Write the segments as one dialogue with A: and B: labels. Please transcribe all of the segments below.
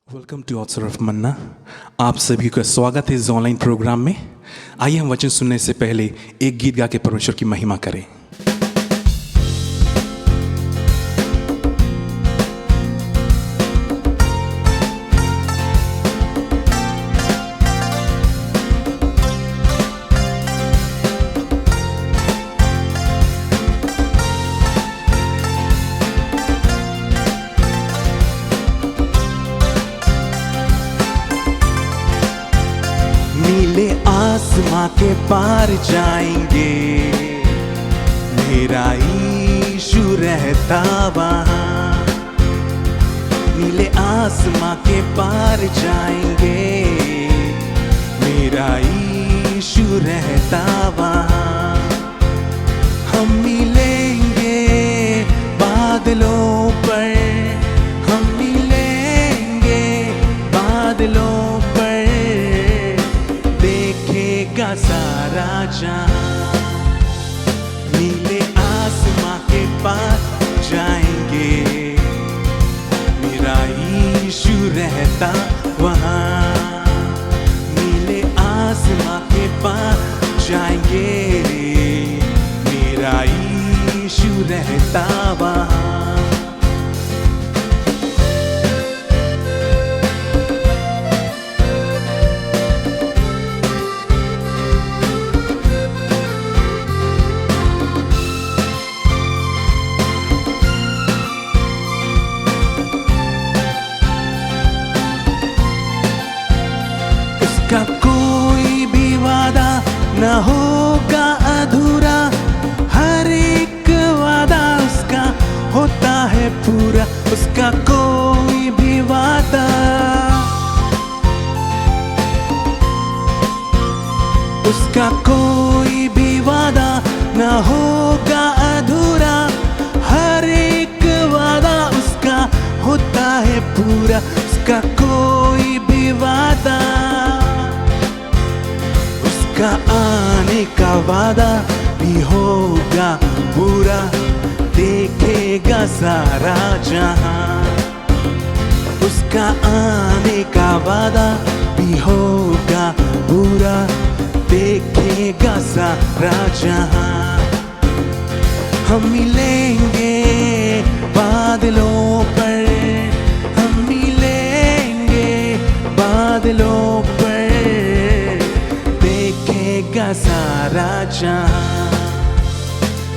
A: Welcome to author of मन्ना। आप सभी का स्वागत है इस ऑनलाइन प्रोग्राम में। आइए हम वचन सुनने से पहले एक गीत गा के परमेश्वर की महिमा करें। नीले आसमां के पार जाएंगे, मेरा यीशु रहता वहाँ। नीले आसमां के पार जाएंगे, मेरा यीशु रहता वहाँ। हम मिलेंगे बादलों पर, हम मिलेंगे बादलों का सारा जहां। नीले आसमां के पार जाएंगे, मेरा यीशु रहता वहाँ। नीले आसमां के पार जाएंगे, मेरा यीशु रहता वहाँ। उसका कोई भी वादा न होगा अधूरा, हर एक वादा उसका होता है पूरा। उसका कोई भी वादा, उसका कोई भी वादा न होगा अधूरा, हर एक वादा उसका होता है पूरा। उसका कोई भी वादा, उसका आने का वादा भी होगा पूरा, देखेगा सारा जहां। उसका आने का वादा भी होगा पूरा, देखेगा सारा जहां। हम मिलेंगे बादलों पर, हम मिलेंगे बादलों पर, देखेगा सारा जहां।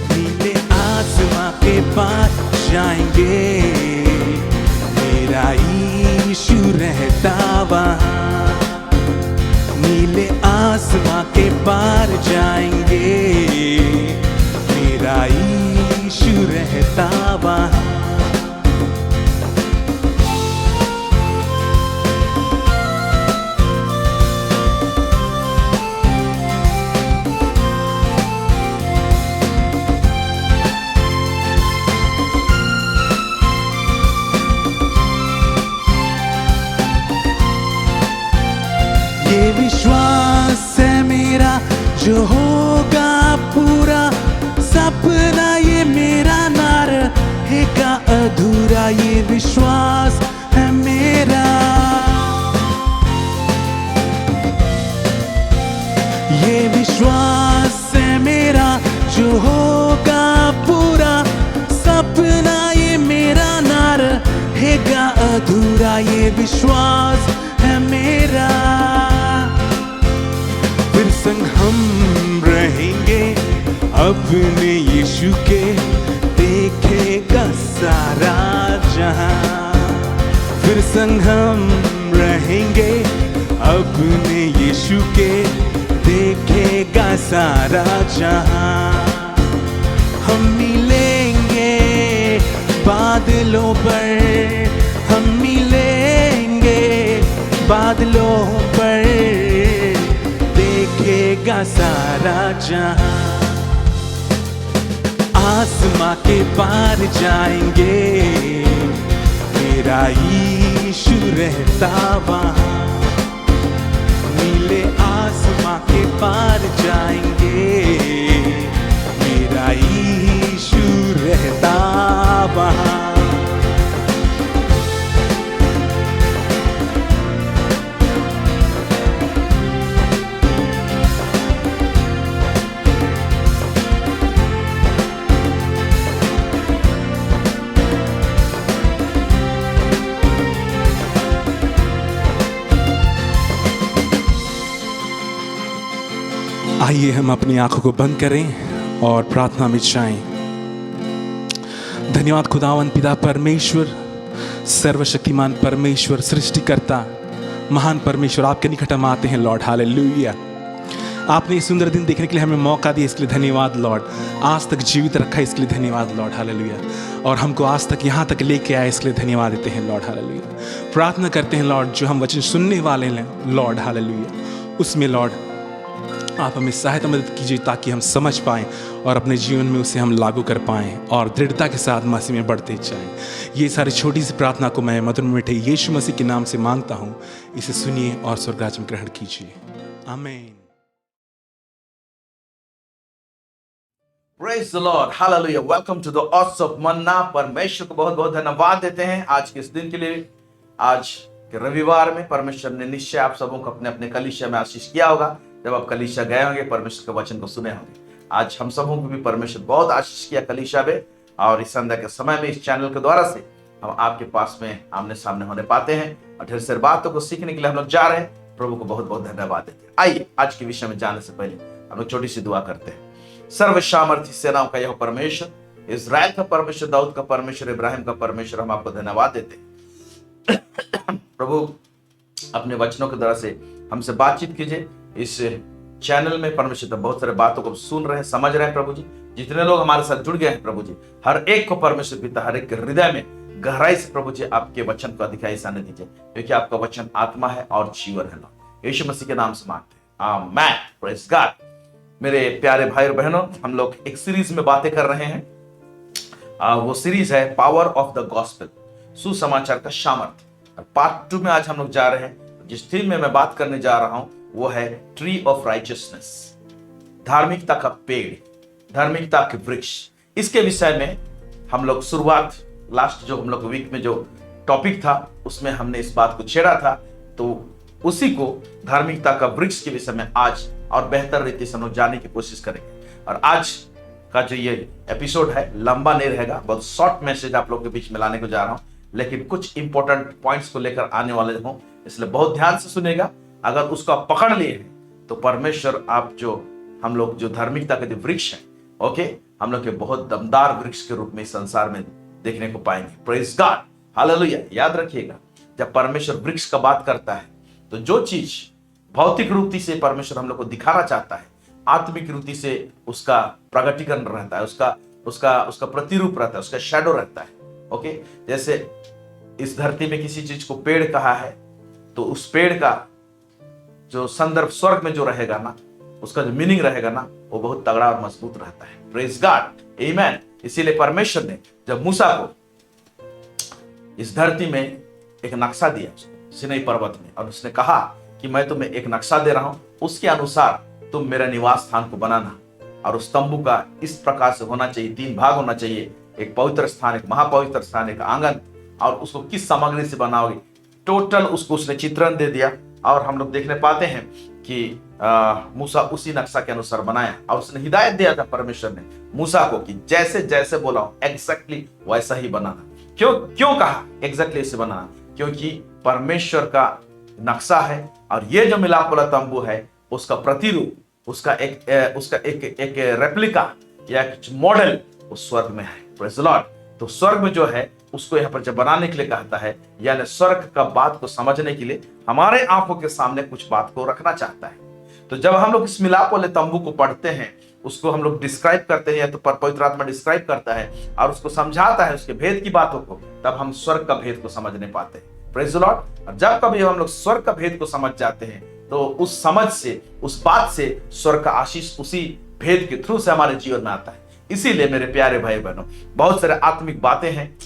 A: नीले आसमां के पार जाएंगे, मेरा यीशु रहता वहाँ। नीले आसमां के पार जाएंगे, मेरा यीशु रहता वहाँ। ये विश्वास है मेरा जो होगा पूरा, सपना ये मेरा ना रहेगा अधूरा। ये विश्वास है मेरा, ये विश्वास है मेरा जो होगा पूरा, सपना ये मेरा ना रहेगा अधूरा। ये विश्वास है मेरा, फिर संग हम रहेंगे अपने यीशु के, देखेगा सारा जहां। फिर संग हम रहेंगे अपने यीशु के, देखेगा सारा जहां। हम मिलेंगे बादलों पर, हम मिलेंगे बादलों पर, देखेगा सारा जहां। आसमां के पार जाएंगे, मेरा यीशु रहता वहाँ। नीले आसमां के पार जाएंगे, मेरा यीशु रहता वहाँ। आइए हम अपनी आंखों को बंद करें और प्रार्थना में जाएं। धन्यवाद खुदावंद पिता परमेश्वर, सर्वशक्तिमान परमेश्वर, सृष्टिकर्ता, महान परमेश्वर, आपके निकट हम आते हैं लॉर्ड। हालेलुया। आपने ये सुंदर दिन देखने के लिए हमें मौका दिया, इसके लिए धन्यवाद लॉर्ड। आज तक जीवित रखा इसके लिए धन्यवाद लॉर्ड। हालेलुया। और हमको आज तक यहाँ तक लेके आए इसके लिए धन्यवाद देते हैं लॉर्ड। हालेलुया। प्रार्थना करते हैं लॉर्ड, जो हम वचन सुनने वाले हैं लॉर्ड, हालेलुया, उसमें लॉर्ड आप हमें सहायता मदद कीजिए ताकि हम समझ पाएं और अपने जीवन में उसे हम लागू कर पाएं और दृढ़ता के साथ मसीह में बढ़ते जाएं। ये सारी छोटी सी प्रार्थना को मैं मधुर मीठे यीशु मसीह के नाम से मांगता हूं। इसे सुनिए और स्वर्गराज में ग्रहण कीजिए। आमीन।
B: Praise the Lord, Hallelujah. Welcome to the Odds of Manna. परमेश्वर को बहुत बहुत धन्यवाद देते हैं आज के इस दिन के लिए। आज के रविवार में परमेश्वर ने निश्चय आप सबों को अपने अपने कलीसिया में आशीष किया होगा। जब आप कलीसिया गए होंगे, परमेश्वर के वचन को सुने होंगे। आज हम सबों को भी परमेश्वर बहुत आशीष किया कलीसिया में, और इस संध्या के समय में इस चैनल के द्वारा से हम आपके पास में आमने सामने होने पाते हैं और ढेर सारी बातों को सीखने के लिए हम लोग जा रहे हैं। प्रभु को बहुत बहुत धन्यवाद देते हैं। आइए आज के विषय में जाने से पहले हम लोग छोटी सी दुआ करते हैं। सर्वसामर्थी सेनाओं का यह परमेश्वर, इज़राइल का परमेश्वर, दाऊद का परमेश्वर, इब्राहिम का परमेश्वर, हम आपको धन्यवाद देते हैं। प्रभु अपने वचनों के द्वारा से हमसे बातचीत कीजिए। इस चैनल में परमेश्वर बहुत सारे बातों को सुन रहे हैं, समझ रहे हैं प्रभु जी। जितने लोग हमारे साथ जुड़ गए हैं प्रभु जी, हर एक को परमेश्वर पिता, हर एक के हृदय में गहराई से प्रभु जी आपके वचन को अधिकाई साने दीजिए, क्योंकि आपका वचन आत्मा है और जीवन है। यीशु मसीह के नाम से मांगते हैं, आमीन। Praise God. मेरे प्यारे भाई और बहनों, हम लोग एक सीरीज में बातें कर रहे हैं। वो सीरीज है पावर ऑफ द गॉस्पेल, सुसमाचार का सामर्थ्य। पार्ट 2 में आज हम लोग जा रहे हैं। जिस थीम में मैं बात करने जा रहा हूं वो है ट्री ऑफ राइचियसनेस, धार्मिकता का पेड़, धार्मिकता के वृक्ष। इसके विषय में हम लोग शुरुआत, लास्ट जो हम लोग वीक में जो टॉपिक था उसमें हमने इस बात को छेड़ा था, तो उसी को धार्मिकता का वृक्ष के विषय में आज और बेहतर रीति से हम लोग जानने की कोशिश करेंगे। और आज का जो ये एपिसोड है लंबा नहीं रहेगा, बहुत शॉर्ट मैसेज आप लोगों के बीच में लाने को जा रहा हूं, लेकिन कुछ इंपॉर्टेंट पॉइंट्स को लेकर आने वाले हूं, इसलिए बहुत ध्यान से सुनेगा। अगर उसको आप पकड़ लिए हैं तो परमेश्वर आप जो हम लोग जो धार्मिकता के जो वृक्ष है, ओके, हम लोग के बहुत दमदार वृक्ष के रूप में इस संसार में देखने को पाएंगे। Praise God, hallelujah. याद रखिएगा, जब परमेश्वर वृक्ष का बात करता है तो जो चीज भौतिक रूपी से परमेश्वर हम लोग को दिखाना चाहता है, आत्मिक रूपी से उसका प्रगटीकरण रहता है, उसका प्रतिरूप रहता है, उसका शैडो रहता है। ओके, जैसे इस धरती में किसी चीज को पेड़ कहा है तो उस पेड़ का जो संदर्भ स्वर्ग में जो रहेगा ना, उसका जो मीनिंग रहेगा ना, वो बहुत तगड़ा और मजबूत रहता है। प्रेज गॉड, आमीन। इसीलिए परमेश्वर ने जब मूसा को इस धरती में एक नक्शा दिया सिनै पर्वत में, और उसने कहा कि मैं तुम्हें एक नक्शा दे रहा हूं, उसके अनुसार तुम मेरा निवास स्थान को बनाना, और उस तंबू का इस प्रकार से होना चाहिए, 3 भाग होना चाहिए, एक पवित्र स्थान, एक महापवित्र स्थान, एक आंगन, और उसको किस सामग्री से बनाओगे, टोटल उसको उसने चित्रण दे दिया। और हम लोग देखने पाते हैं कि मूसा उसी नक्शा के अनुसार बनाया, और उसने हिदायत दिया था परमेश्वर ने मूसा को कि जैसे जैसे बोला एग्जैक्टली वैसा ही बनाना। क्यों कहा एग्जैक्टली ऐसे बनाना? क्योंकि परमेश्वर का नक्शा है, और ये जो मिलाप वाला तंबू है उसका प्रतिरूप, उसका एक रेप्लिका या एक मॉडल उस स्वर्ग में है। Praise the Lord. तो स्वर्ग में जो है उसको यहाँ पर जब बनाने के लिए कहता है, यानी स्वर्ग का बात को समझने के लिए हमारे आंखों के सामने कुछ बात को रखना चाहता है। तो जब हम लोग इस मिलाप वाले तंबू को पढ़ते हैं, उसको हम लोग डिस्क्राइब करते हैं, या तो पवित्र आत्मा डिस्क्राइब करता है और उसको समझाता है उसके भेद की बातों को, तब हम स्वर्ग का भेद को समझने पाते हैं। Praise the Lord. और जब कभी हम लोग स्वर्ग का भेद को समझ जाते हैं तो उस समझ से, उस बात से स्वर्ग का आशीष उसी भेद के थ्रू से हमारे जीवन में आता है। इसीलिए मेरे प्यारे भाई बहनों, बहुत सारे आत्मिक बातें हैं,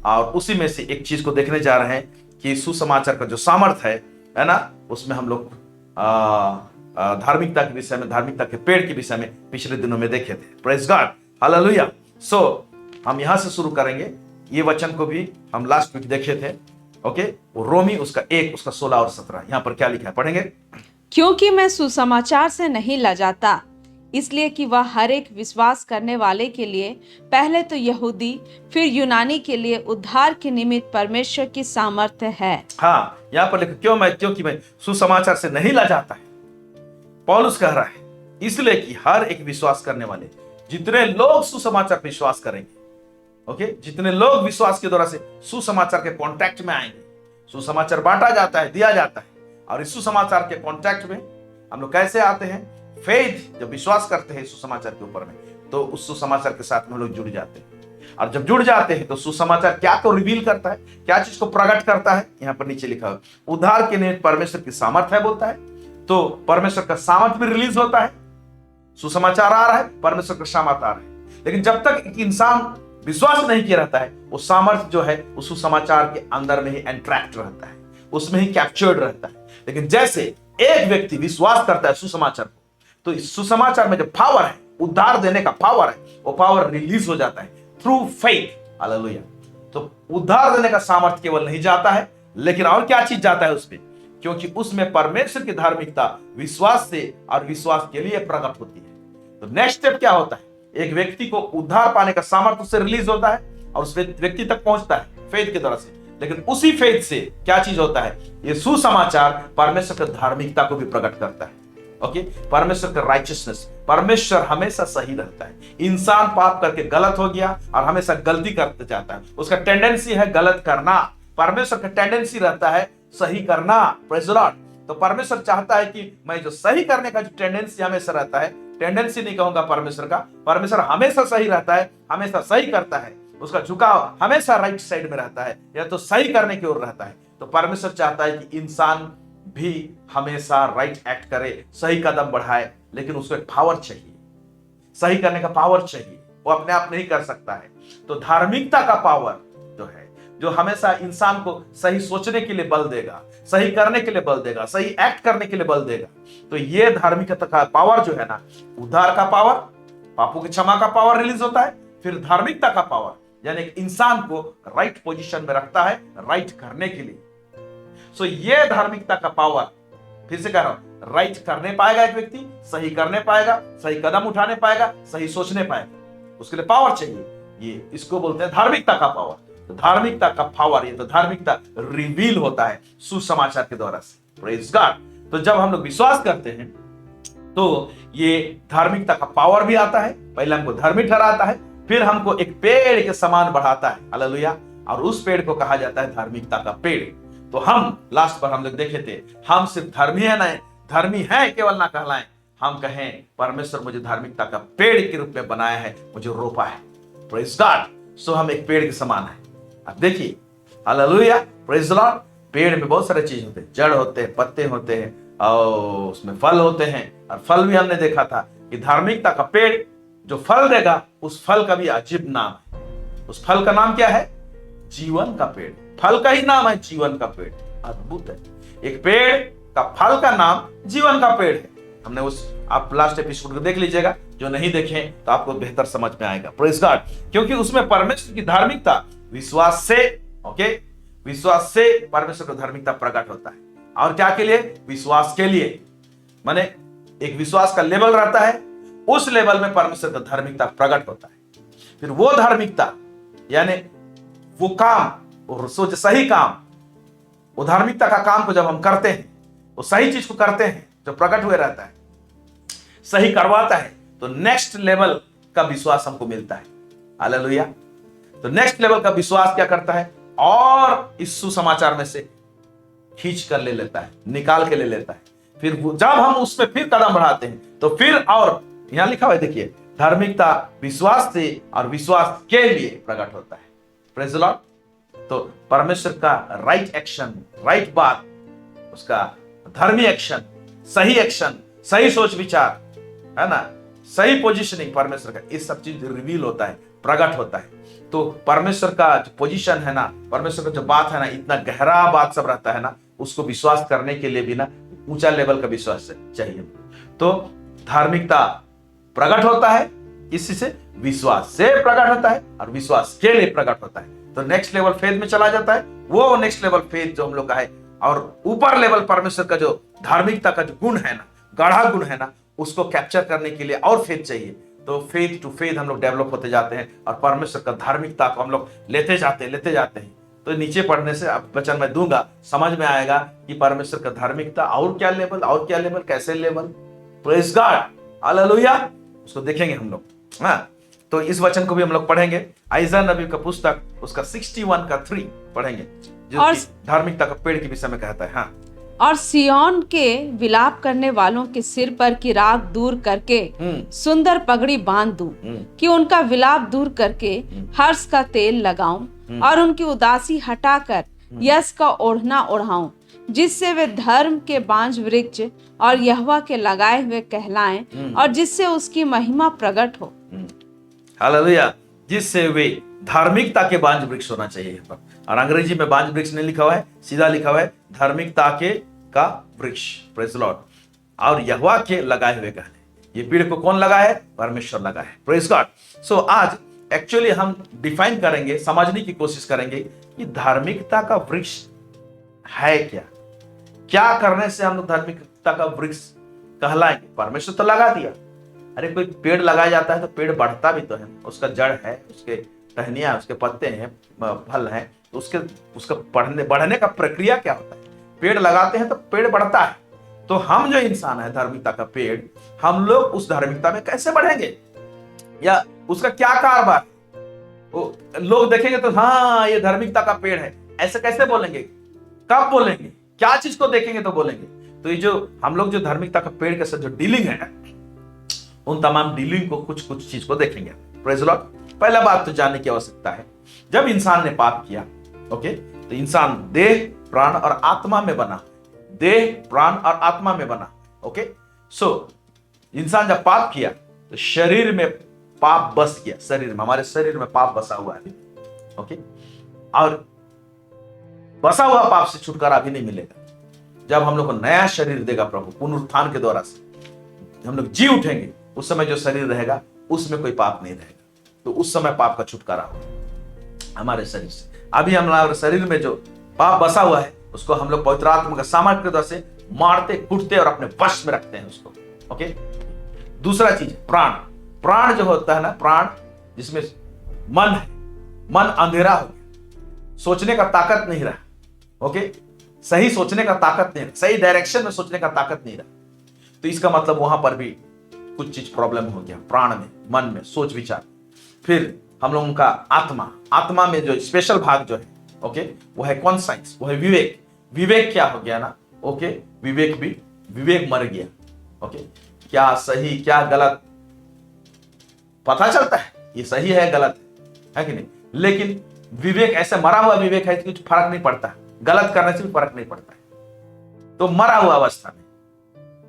B: और उसी में से एक चीज को देखने जा रहे हैं कि सुसमाचार का जो सामर्थ्य है ना, उसमें हम लोग धार्मिकता के विषय में, धार्मिकता के पेड़ के विषय में पिछले दिनों में देखे थे। Praise God, hallelujah. सो हम यहां से शुरू करेंगे। ये वचन को भी हम लास्ट वीक देखे थे। ओके, वो रोमी उसका 1 उसका 16 और 17, यहां पर क्या लिखा है पढ़ेंगे।
C: क्योंकि मैं सुसमाचार से नहीं लजाता, इसलिए कि वह हर एक विश्वास करने वाले के लिए, पहले तो यहूदी फिर यूनानी के लिए उद्धार के निमित्त परमेश्वर की सामर्थ्य है।
B: हाँ, यहाँ पर लिखो क्योंकि मैं सुसमाचार से नहीं लजाता है। पौलुस कह रहा है इसलिए कि हर एक विश्वास करने वाले, जितने लोग सुसमाचार पर विश्वास करेंगे, ओके, जितने लोग विश्वास के द्वारा से सुसमाचार के कांटेक्ट में आएंगे, सुसमाचार बांटा जाता है, दिया जाता है, और इस सुसमाचार के कांटेक्ट में हम लोग कैसे आते हैं? फेथ, जब विश्वास करते हैं सुसमाचार के ऊपर में, तो उस सुसमाचार के साथ में हम लोग जुड़ जाते हैं। और जब जुड़ जाते हैं तो सुसमाचार क्या को रिवील करता है, क्या चीज को प्रकट करता है? यहाँ पर नीचे लिखा है, उद्धार के निमित्त परमेश्वर की सामर्थ्य है बोलता है। तो परमेश्वर का सामर्थ्य भी रिलीज होता है, सुसमाचार आ रहा है, परमेश्वर का सामर्थ्य आ रहा है। लेकिन जब तक एक इंसान विश्वास नहीं किया रहता है, वो सामर्थ्य जो है उस सुसमाचार के अंदर में ही एंट्रैक्ट रहता है, उसमें ही कैप्चर्ड रहता है। लेकिन जैसे एक व्यक्ति विश्वास करता है सुसमाचार को, तो इस सुसमाचार में जो पावर है, उद्धार देने का पावर है, वो पावर रिलीज हो जाता है थ्रू फेथ। हालेलुया। तो उद्धार देने का सामर्थ्य केवल नहीं जाता है, लेकिन और क्या चीज जाता है उसमें? क्योंकि उसमें परमेश्वर की धार्मिकता विश्वास से और विश्वास के लिए प्रकट होती है। तो नेक्स्ट स्टेप क्या होता है? एक व्यक्ति को उद्धार पाने का सामर्थ्य उससे रिलीज होता है और उस व्यक्ति तक पहुंचता है फेथ के द्वारा से। लेकिन उसी फेथ से क्या चीज होता है? ये सुसमाचार परमेश्वर की धार्मिकता को भी प्रकट करता है। ओके, परमेश्वर का राइचियसनेस, परमेश्वर हमेशा सही रहता है। इंसान पाप करके गलत हो गया और हमेशा गलती करते जाता है, उसका टेंडेंसी है गलत करना। परमेश्वर का टेंडेंसी रहता है सही करना। Praise the Lord. तो परमेश्वर चाहता है कि मैं जो सही करने का जो टेंडेंसी हमेशा रहता है, टेंडेंसी नहीं कहूंगा परमेश्वर का, परमेश्वर हमेशा सही रहता है, हमेशा सही करता है, उसका झुकाव हमेशा राइट साइड में रहता है, या तो सही करने की ओर रहता है। तो परमेश्वर चाहता है कि इंसान भी हमेशा राइट एक्ट करे, सही कदम बढ़ाए, लेकिन उसको एक पावर चाहिए, सही करने का पावर चाहिए, वो अपने आप नहीं कर सकता है। तो धार्मिकता का पावर जो है, जो हमेशा इंसान को सही सोचने के लिए बल देगा, सही करने के लिए बल देगा, सही एक्ट करने के लिए बल देगा। तो ये धार्मिकता का पावर जो है ना, उद्धार का पावर, पापों की क्षमा का पावर रिलीज होता है, फिर धार्मिकता का पावर यानी इंसान को राइट पोजीशन में रखता है राइट करने के लिए। सो ये धार्मिकता का पावर, फिर से कह रहा हूं, राइट करने पाएगा एक व्यक्ति, सही करने पाएगा, सही कदम उठाने पाएगा, सही सोचने पाएगा, उसके लिए पावर चाहिए। ये इसको बोलते हैं धार्मिकता का पावर। तो धार्मिकता का पावर, ये तो धार्मिकता रिवील होता है सुसमाचार के द्वारा से। Praise God. तो जब हम लोग विश्वास करते हैं तो ये धार्मिकता का पावर भी आता है, पहले हमको धर्मी ठहराता है, फिर हमको एक पेड़ के समान बढ़ाता है। हालेलुया। और उस पेड़ को कहा जाता है धार्मिकता का पेड़। तो हम लास्ट पर हम लोग देखे थे, हम सिर्फ धर्मी है ना, धर्मी है केवल ना कहलाएं, हम कहें परमेश्वर मुझे धार्मिकता का पेड़ के रूप में बनाया है, मुझे रोपा है। Praise God. सो हम एक पेड़ के समान है। अब देखिए, हालेलुया, प्रेज द लॉर्ड। पेड़ में बहुत सारे चीज होते हैं, जड़ होते हैं, पत्ते होते हैं, और उसमें फल होते हैं। और फल भी हमने देखा था कि धार्मिकता का पेड़ जो फल देगा, उस फल का भी अजीब नाम है। उस फल का नाम क्या है? जीवन का पेड़। फल का ही नाम है जीवन का पेड़। अद्भुत है। एक पेड़ का फल का नाम जीवन का पेड़ है। हमने उस, आप लास्ट एपिसोड को देख लीजिएगा, जो नहीं देखें तो आपको बेहतर समझ में आएगा। Praise God. क्योंकि उसमें परमेश्वर की धार्मिकता विश्वास से, ओके, विश्वास से परमेश्वर की धार्मिकता प्रकट होता है। और क्या के लिए? विश्वास के लिए। माने एक विश्वास का लेवल रहता है, उस लेवल में परमेश्वर का धार्मिकता प्रकट होता है। फिर वो धार्मिकता यानी वो काम और सोच सही काम, वो धार्मिकता का काम को जब हम करते हैं, वो सही चीज को करते हैं जो प्रकट हुए रहता है, सही करवाता है, तो नेक्स्ट लेवल का विश्वास हमको मिलता है। हालेलुया। तो नेक्स्ट लेवल का विश्वास क्या करता है? और इस सुसमाचार में से खींच कर ले लेता है, निकाल के ले लेता है। फिर जब हम उसमें फिर कदम बढ़ाते हैं तो फिर, और यहां लिखा हुआ है देखिए, धार्मिकता विश्वास से और विश्वास के लिए प्रकट होता है। Praise the Lord. तो परमेश्वर का राइट एक्शन, राइट बात, उसका धर्मी एक्शन, सही एक्शन, सही सोच विचार, है ना, सही पोजीशनिंग परमेश्वर का, इस सब चीज रिवील होता है, प्रकट होता है। तो परमेश्वर का जो पोजीशन है ना, परमेश्वर का जो बात है ना, इतना गहरा बात सब रहता है ना, उसको विश्वास करने के लिए भी ना ऊंचा लेवल का विश्वास चाहिए। तो धार्मिकता प्रकट होता है, इसी से विश्वास से प्रकट होता है और विश्वास के लिए प्रकट होता है। तो नेक्स्ट लेवल फेथ में चला जाता है। वो नेक्स्ट लेवल फेथ जो हम लोग का है, और ऊपर लेवल परमेश्वर का जो धार्मिकता का जो गुण है ना, गाढ़ा गुण है ना, उसको कैप्चर करने के लिए और फेथ चाहिए। तो फेथ टू फेथ हम लोग डेवलप होते जाते हैं और परमेश्वर का धार्मिकता को हम लोग लेते जाते हैं। तो नीचे पढ़ने से अब वचन मैं दूंगा, समझ में आएगा कि परमेश्वर का धार्मिकता और क्या लेवल, और क्या लेवल, कैसे लेवल। Praise God. हालेलुया। उसको देखेंगे हम लोग। हाँ, तो इस वचन को भी हम लोग पढ़ेंगे। आइज़ा नबी का पुस्तक उसका 61 का 3 पढ़ेंगे, जो
C: और
B: कि धार्मिकता का पेड़ के विषय में कहता है। हाँ,
C: और सिय्योन के विलाप करने वालों के सिर पर की राख दूर करके सुंदर पगड़ी बांध दूं, कि उनका विलाप दूर करके हर्ष का तेल लगाऊं और उनकी उदासी हटाकर यश का ओढ़ना ओढ़ाऊं, जिससे वे धर्म के बांज वृक्ष और यहोवा के लगाए हुए कहलाएं और जिससे उसकी महिमा प्रकट हो।
B: हालेलुया। जिससे वे धार्मिकता के बांज वृक्ष होना चाहिए यहाँ पर। और अंग्रेजी में बांज वृक्ष नहीं लिखा हुआ है, सीधा लिखा हुआ है धार्मिकता के का वृक्ष। Praise Lord. और यहोवा के लगाए हुए कहले। ये पेड़ को कौन लगाया है? परमेश्वर लगाया है। Praise God. सो आज एक्चुअली हम डिफाइन करेंगे, समझने की कोशिश करेंगे कि धार्मिकता का वृक्ष है क्या। क्या करने से हम लोग धार्मिकता का वृक्ष कहलाएंगे? परमेश्वर तो लगा दिया। अरे कोई पेड़ लगाया जाता है तो पेड़ बढ़ता भी तो है, उसका जड़ है, उसके टहनियां, उसके पत्ते हैं, फल हैं, तो उसका बढ़ने का प्रक्रिया क्या होता है? पेड़ लगाते हैं तो पेड़ बढ़ता है। तो हम जो इंसान है धार्मिकता का पेड़, हम लोग उस धार्मिकता में कैसे बढ़ेंगे या उसका क्या कारोबार? लोग देखेंगे तो हाँ ये धार्मिकता का पेड़ है, ऐसे कैसे बोलेंगे? कब बोलेंगे? क्या चीज को देखेंगे तो बोलेंगे? तो ये जो हम लोग जो धार्मिकता का पेड़ के साथ जो डीलिंग है, उन तमाम डीलिंग को कुछ चीज को देखेंगे। Praise Lord. पहला बात तो जानने की आवश्यकता है, जब इंसान ने पाप किया, ओके, तो इंसान देह, प्राण और आत्मा में बना। देह, प्राण और आत्मा में बना। ओके, सो इंसान जब पाप किया तो शरीर में पाप बस गया। शरीर में, हमारे शरीर में पाप बसा हुआ है। ओके, और बसा हुआ पाप से छुटकारा भी नहीं मिलेगा। जब हम लोग को नया शरीर देगा प्रभु पुनरुत्थान के द्वारा से, हम लोग जी उठेंगे, उस समय जो शरीर रहेगा उसमें कोई पाप नहीं रहेगा। तो उस समय पाप का छुटकारा होगा हमारे शरीर से। अभी हमारे शरीर में जो पाप बसा हुआ है उसको हम लोग पवित्र आत्मा का सामर्थ्य के द्वारा से मारते, कूटते और अपने वश में रखते हैं उसको। ओके, दूसरा चीज प्राण। प्राण जो होता है ना, प्राण जिसमें मन है, मन अंधेरा हो गया, सोचने का ताकत नहीं रहा। ओके, सही सोचने का ताकत नहीं रहा, सही डायरेक्शन में सोचने का ताकत नहीं रहा। तो इसका मतलब वहां पर भी कुछ चीज प्रॉब्लम हो गया, प्राण में, मन में, सोच विचार। फिर हम लोगों का आत्मा, आत्मा में जो स्पेशल भाग जो है, ओके, वो है कॉन्साइंस, वो है विवेक। विवेक क्या हो गया ना, ओके, विवेक मर गया। ओके, क्या सही क्या गलत पता चलता है, ये सही है गलत है कि नहीं, लेकिन विवेक ऐसे मरा हुआ विवेक है कि कुछ फर्क नहीं पड़ता, गलत करने से भी फर्क नहीं पड़ता है। तो मरा हुआ अवस्था में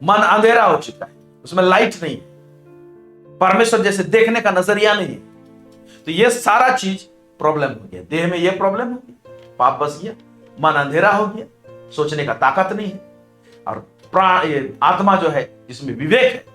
B: मन अंधेरा हो चुका है, उसमें लाइट नहीं है, परमेश्वर जैसे देखने का नजरिया नहीं है। तो ये सारा चीज प्रॉब्लम हो गया। देह में ये प्रॉब्लम हो गया, पाप बस गया, मन अंधेरा हो गया, सोचने का ताकत नहीं है। और प्राण, आत्मा जो है जिसमें विवेक है,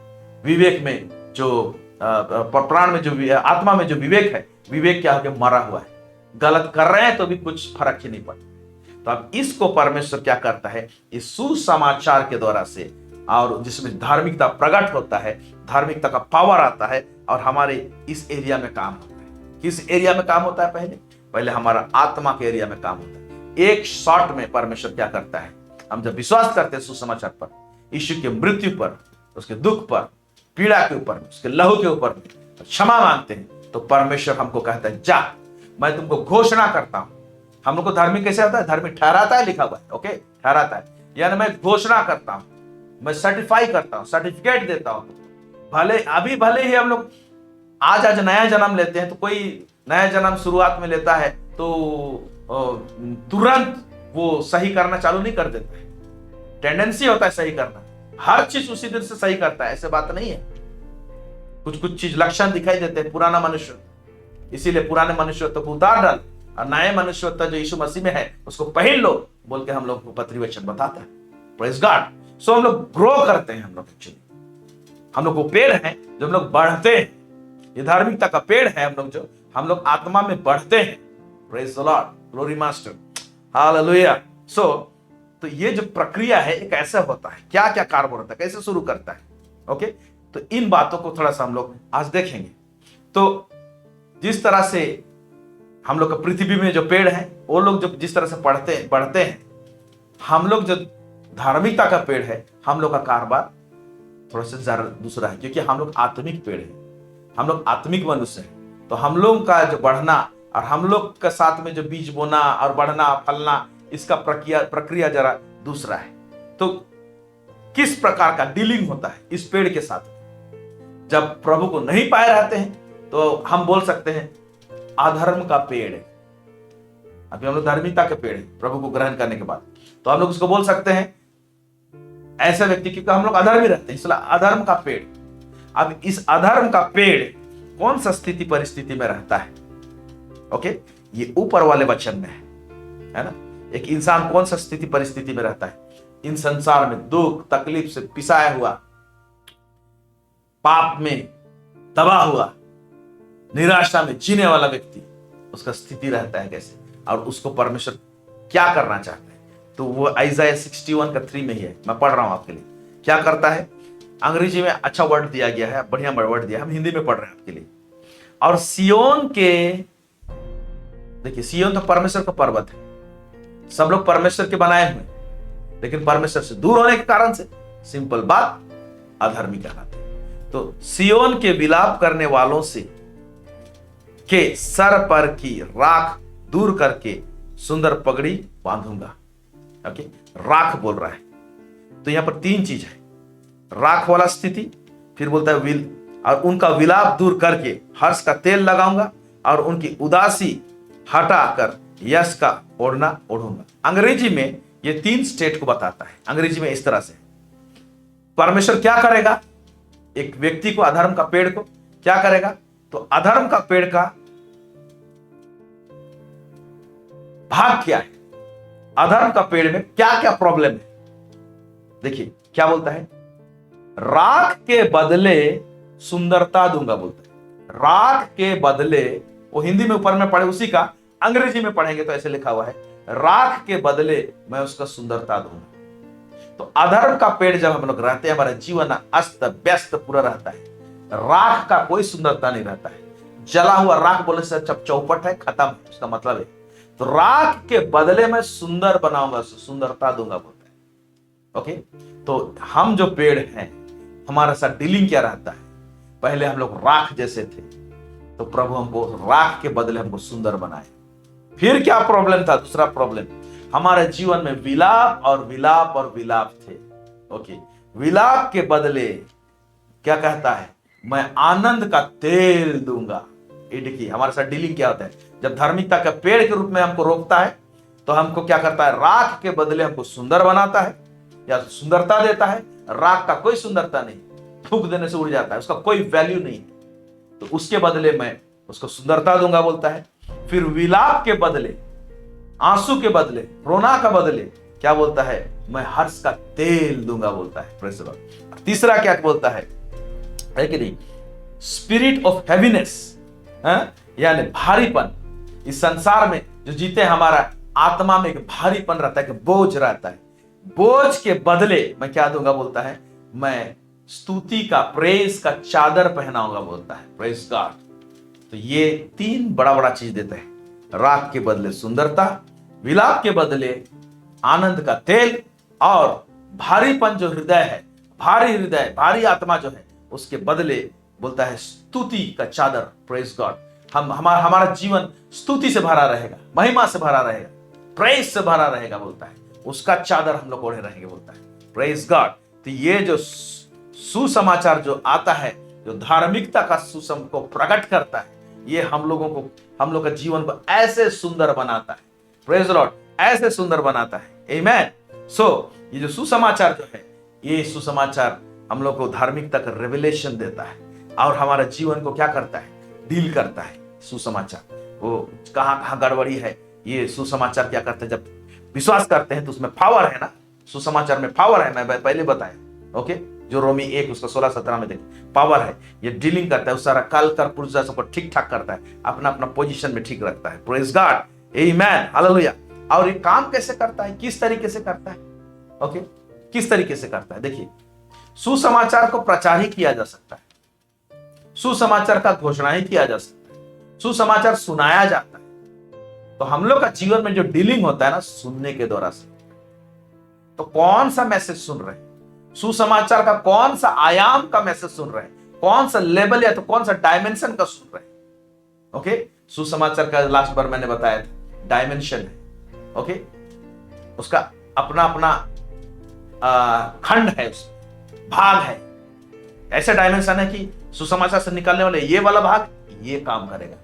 B: विवेक में जो प्राण में जो आत्मा में जो विवेक है, विवेक क्या हो गया? मरा हुआ है। गलत कर रहे हैं तो भी कुछ फर्क ही नहीं पड़ता। तो अब इसको परमेश्वर क्या करता है? इस सुसमाचार के द्वारा से, और जिसमें धार्मिकता प्रकट होता है, धार्मिकता का पावर आता है और हमारे इस एरिया में काम होता है। किस एरिया में काम होता है? पहले हमारा आत्मा के एरिया में काम होता है। एक शॉट में परमेश्वर क्या करता है? हम जब विश्वास करते हैं सुसमाचार पर, यीशु के मृत्यु पर, उसके दुख पर, पीड़ा के ऊपर, उसके लहू के ऊपर क्षमा मांगते हैं, तो परमेश्वर हमको कहता है जा, मैं तुमको घोषणा करता हूं। हम लोग को धार्मिक कैसे होता है? धार्मिक ठहराता है, लिखा हुआ है। ओके, ठहराता है, यानी मैं घोषणा करता हूं, मैं सर्टिफाई करता हूं, सर्टिफिकेट देता हूं। भले ही हम लोग आज नया जन्म लेते हैं, तो कोई नया जन्म शुरुआत में लेता है तो तुरंत वो सही करना चालू नहीं कर देता है। टेंडेंसी होता है सही करना, हर चीज उसी दिन से सही करता है, ऐसे बात नहीं है। कुछ चीज लक्षण दिखाई देते हैं, पुराना मनुष्य, इसीलिए पुराने मनुष्यत्व को उतार डाल और नए मनुष्यत्व जो यीशु मसीह में है उसको पहन लो बोल के हम लोग को पत्री वचन बताता है। Praise God. सो हम लोग ग्रो करते हैं, हम लोग एक्चुअली हम लोग वो पेड़ हैं जो हम लोग बढ़ते हैं। ये धार्मिकता का पेड़ है, हम लोग आत्मा में बढ़ते हैं। Praise the lord, glory master, hallelujah. So तो ये जो प्रक्रिया है एक ऐसा होता है, क्या क्या कार्य होता है, कैसे शुरू करता है। ओके, तो इन बातों को थोड़ा सा हम लोग आज देखेंगे। तो जिस तरह से हम लोग का पृथ्वी में जो पेड़ है, वो लोग जो जिस तरह से बढ़ते हैं, हम लोग जो धार्मिकता का पेड़ है, हम लोग का कारोबार थोड़ा सा ज्यादा दूसरा है, क्योंकि हम लोग आत्मिक पेड़ हैं, हम लोग आत्मिक मनुष्य हैं। तो हम लोग का जो बढ़ना और हम लोग के साथ में जो बीज बोना और बढ़ना फलना, इसका प्रक्रिया जरा दूसरा है। तो किस प्रकार का डीलिंग होता है इस पेड़ के साथ? जब प्रभु को नहीं पाए रहते हैं तो हम बोल सकते हैं अधर्म का पेड़ है। अभी हम लोग धार्मिकता के पेड़ हैं प्रभु को ग्रहण करने के बाद, तो हम लोग उसको बोल सकते हैं ऐसे व्यक्ति, क्योंकि हम लोग अधर्मी रहते हैं, इसलिए अधर्म का पेड़। अब इस अधर्म का पेड़ कौन सा स्थिति परिस्थिति में रहता है? ओके, ये ऊपर वाले वचन में है ना। एक इंसान कौन सा स्थिति परिस्थिति में रहता है? इन संसार में दुख तकलीफ से पिसाया हुआ, पाप में दबा हुआ, निराशा में जीने वाला व्यक्ति, उसका स्थिति रहता है कैसे, और उसको परमेश्वर क्या करना चाहता है? तो वो आइज़ाया 61 का 3 में ही है, मैं पढ़ रहा हूं आपके लिए। क्या करता है? अंग्रेजी में अच्छा वर्ड दिया गया है, बढ़िया वर्ड दिया है, हम हिंदी में पढ़ रहे हैं आपके लिए। और सियोन के, देखिए सियोन तो परमेश्वर का पर्वत है, सब लोग परमेश्वर के बनाए हुए, लेकिन परमेश्वर से दूर होने के कारण से सिंपल बात अधर्मी कहलाते हैं। तो सियोन के विलाप करने वालों से के सर पर की राख दूर करके सुंदर पगड़ी बांधूंगा। ओके, राख बोल रहा है, तो यहां पर 3 चीज है, राख वाला स्थिति, फिर बोलता है और उनका विलाप दूर करके हर्ष का तेल लगाऊंगा और उनकी उदासी हटाकर यश का ओढ़ना ओढ़ूंगा। अंग्रेजी में ये 3 स्टेट को बताता है। अंग्रेजी में इस तरह से परमेश्वर क्या करेगा, एक व्यक्ति को, अधर्म का पेड़ को क्या करेगा? तो अधर्म का पेड़ का भाग क्या है, अधर्म का पेड़ में क्या क्या प्रॉब्लम है? देखिए क्या बोलता है, राख के बदले सुंदरता दूंगा बोलता है। राख के बदले, वो हिंदी में ऊपर में पढ़े उसी का, अंग्रेजी में पढ़ेंगे तो ऐसे लिखा हुआ है, राख के बदले मैं उसका सुंदरता दूंगा। तो अधर्म का पेड़ जब हम लोग रहते हैं, हमारा जीवन अस्त व्यस्त पूरा रहता है, राख का कोई सुंदरता नहीं रहता है। जला हुआ राख बोले से जब चौपट है, खत्म है, उसका मतलब है। तो राख के बदले मैं सुंदर बनाऊंगा, सुंदरता दूंगा बोलता है। ओके, तो हम जो पेड़ हैं, हमारा साथ डीलिंग क्या रहता है? पहले हम लोग राख जैसे थे, तो प्रभु हमको राख के बदले हमको सुंदर बनाए। फिर क्या प्रॉब्लम था? दूसरा प्रॉब्लम, हमारे जीवन में विलाप और विलाप और विलाप थे। ओके, विलाप के बदले क्या कहता है? मैं आनंद का तेल दूंगा। ये देखिए हमारे साथ डीलिंग क्या होता है, जब धार्मिकता का पेड़ के रूप में हमको रोकता है, तो हमको क्या करता है? राख के बदले हमको सुंदर बनाता है या सुंदरता देता है। राख का कोई सुंदरता नहीं, फूंक देने से उड़ जाता है, उसका कोई वैल्यू नहीं है। तो उसके बदले मैं उसको सुंदरता दूंगा बोलता है। फिर विलाप के बदले, आंसू के बदले, रोना का बदले क्या बोलता है? मैं हर्ष का तेल दूंगा बोलता है। Praise the Lord. तीसरा क्या बोलता है कि नहीं? स्पिरिट ऑफ हैवीनेस, यानी भारीपन। इस संसार में जो जीते, हमारा आत्मा में एक भारीपन रहता है, कि बोझ रहता है। बोझ के बदले मैं क्या दूंगा बोलता है? मैं स्तुति का, प्रेज का चादर पहनाऊंगा बोलता है। Praise God. तो ये 3 बड़ा बड़ा चीज देते हैं, राख के बदले सुंदरता, विलाप के बदले आनंद का तेल, और भारीपन जो हृदय है, भारी हृदय, भारी आत्मा जो है, उसके बदले बोलता है स्तुति का चादर। Praise God. हमारा जीवन स्तुति से भरा रहेगा, महिमा से भरा रहेगा, प्रेज से भरा रहेगा बोलता है। उसका चादर हम लोग ओढ़े रहेंगे बोलता है। Praise God. तो ये जो सुसमाचार जो आता है, जो धार्मिकता का सुसम को प्रकट करता है, ये हम लोगों को, हम लोग का जीवन को ऐसे सुंदर बनाता है। प्रेज लॉर्ड, ऐसे सुंदर बनाता है। आमेन। सो ये जो सुसमाचार जो है, ये सुसमाचार हम लोग को धार्मिकता का रेवलेशन देता है, और हमारे जीवन को क्या करता है? डील करता है। सुसमाचार वो कहां गड़बड़ी है, ये सुसमाचार क्या करता है? जब विश्वास करते हैं तो उसमें पावर है ना, सुसमाचार में पावर है, मैं पहले बताया। ओके, जो रोमी 1 उसका 16-17 में देखें, पावर है। ये डीलिंग करता है, उस सारा काल कर पुर्जा सबको ठीक ठाक करता है, अपना अपना पोजीशन में ठीक रखता है। प्रेज गॉड, आमेन, हालेलुया। और ये काम कैसे करता है? किस तरीके से करता है? ओके, किस तरीके से करता है? देखिए, सुसमाचार को प्रचार ही किया जा सकता है, सुसमाचार का घोषणा ही किया जा सकता है, सुसमाचार सुनाया जाता है। तो हम लोग का जीवन में जो डीलिंग होता है ना, सुनने के द्वारा से। तो कौन सा मैसेज सुन रहे हैं? सुसमाचार का कौन सा आयाम का मैसेज सुन रहे हैं, कौन सा लेवल या तो कौन सा डायमेंशन का सुन रहे हैं। ओके, सुसमाचार का लास्ट बार मैंने बताया था डायमेंशन है। ओके, उसका अपना अपना खंड है, उसमें भाग है। ऐसा डायमेंशन है कि सुसमाचार से निकलने वाले ये वाला भाग ये काम करेगा,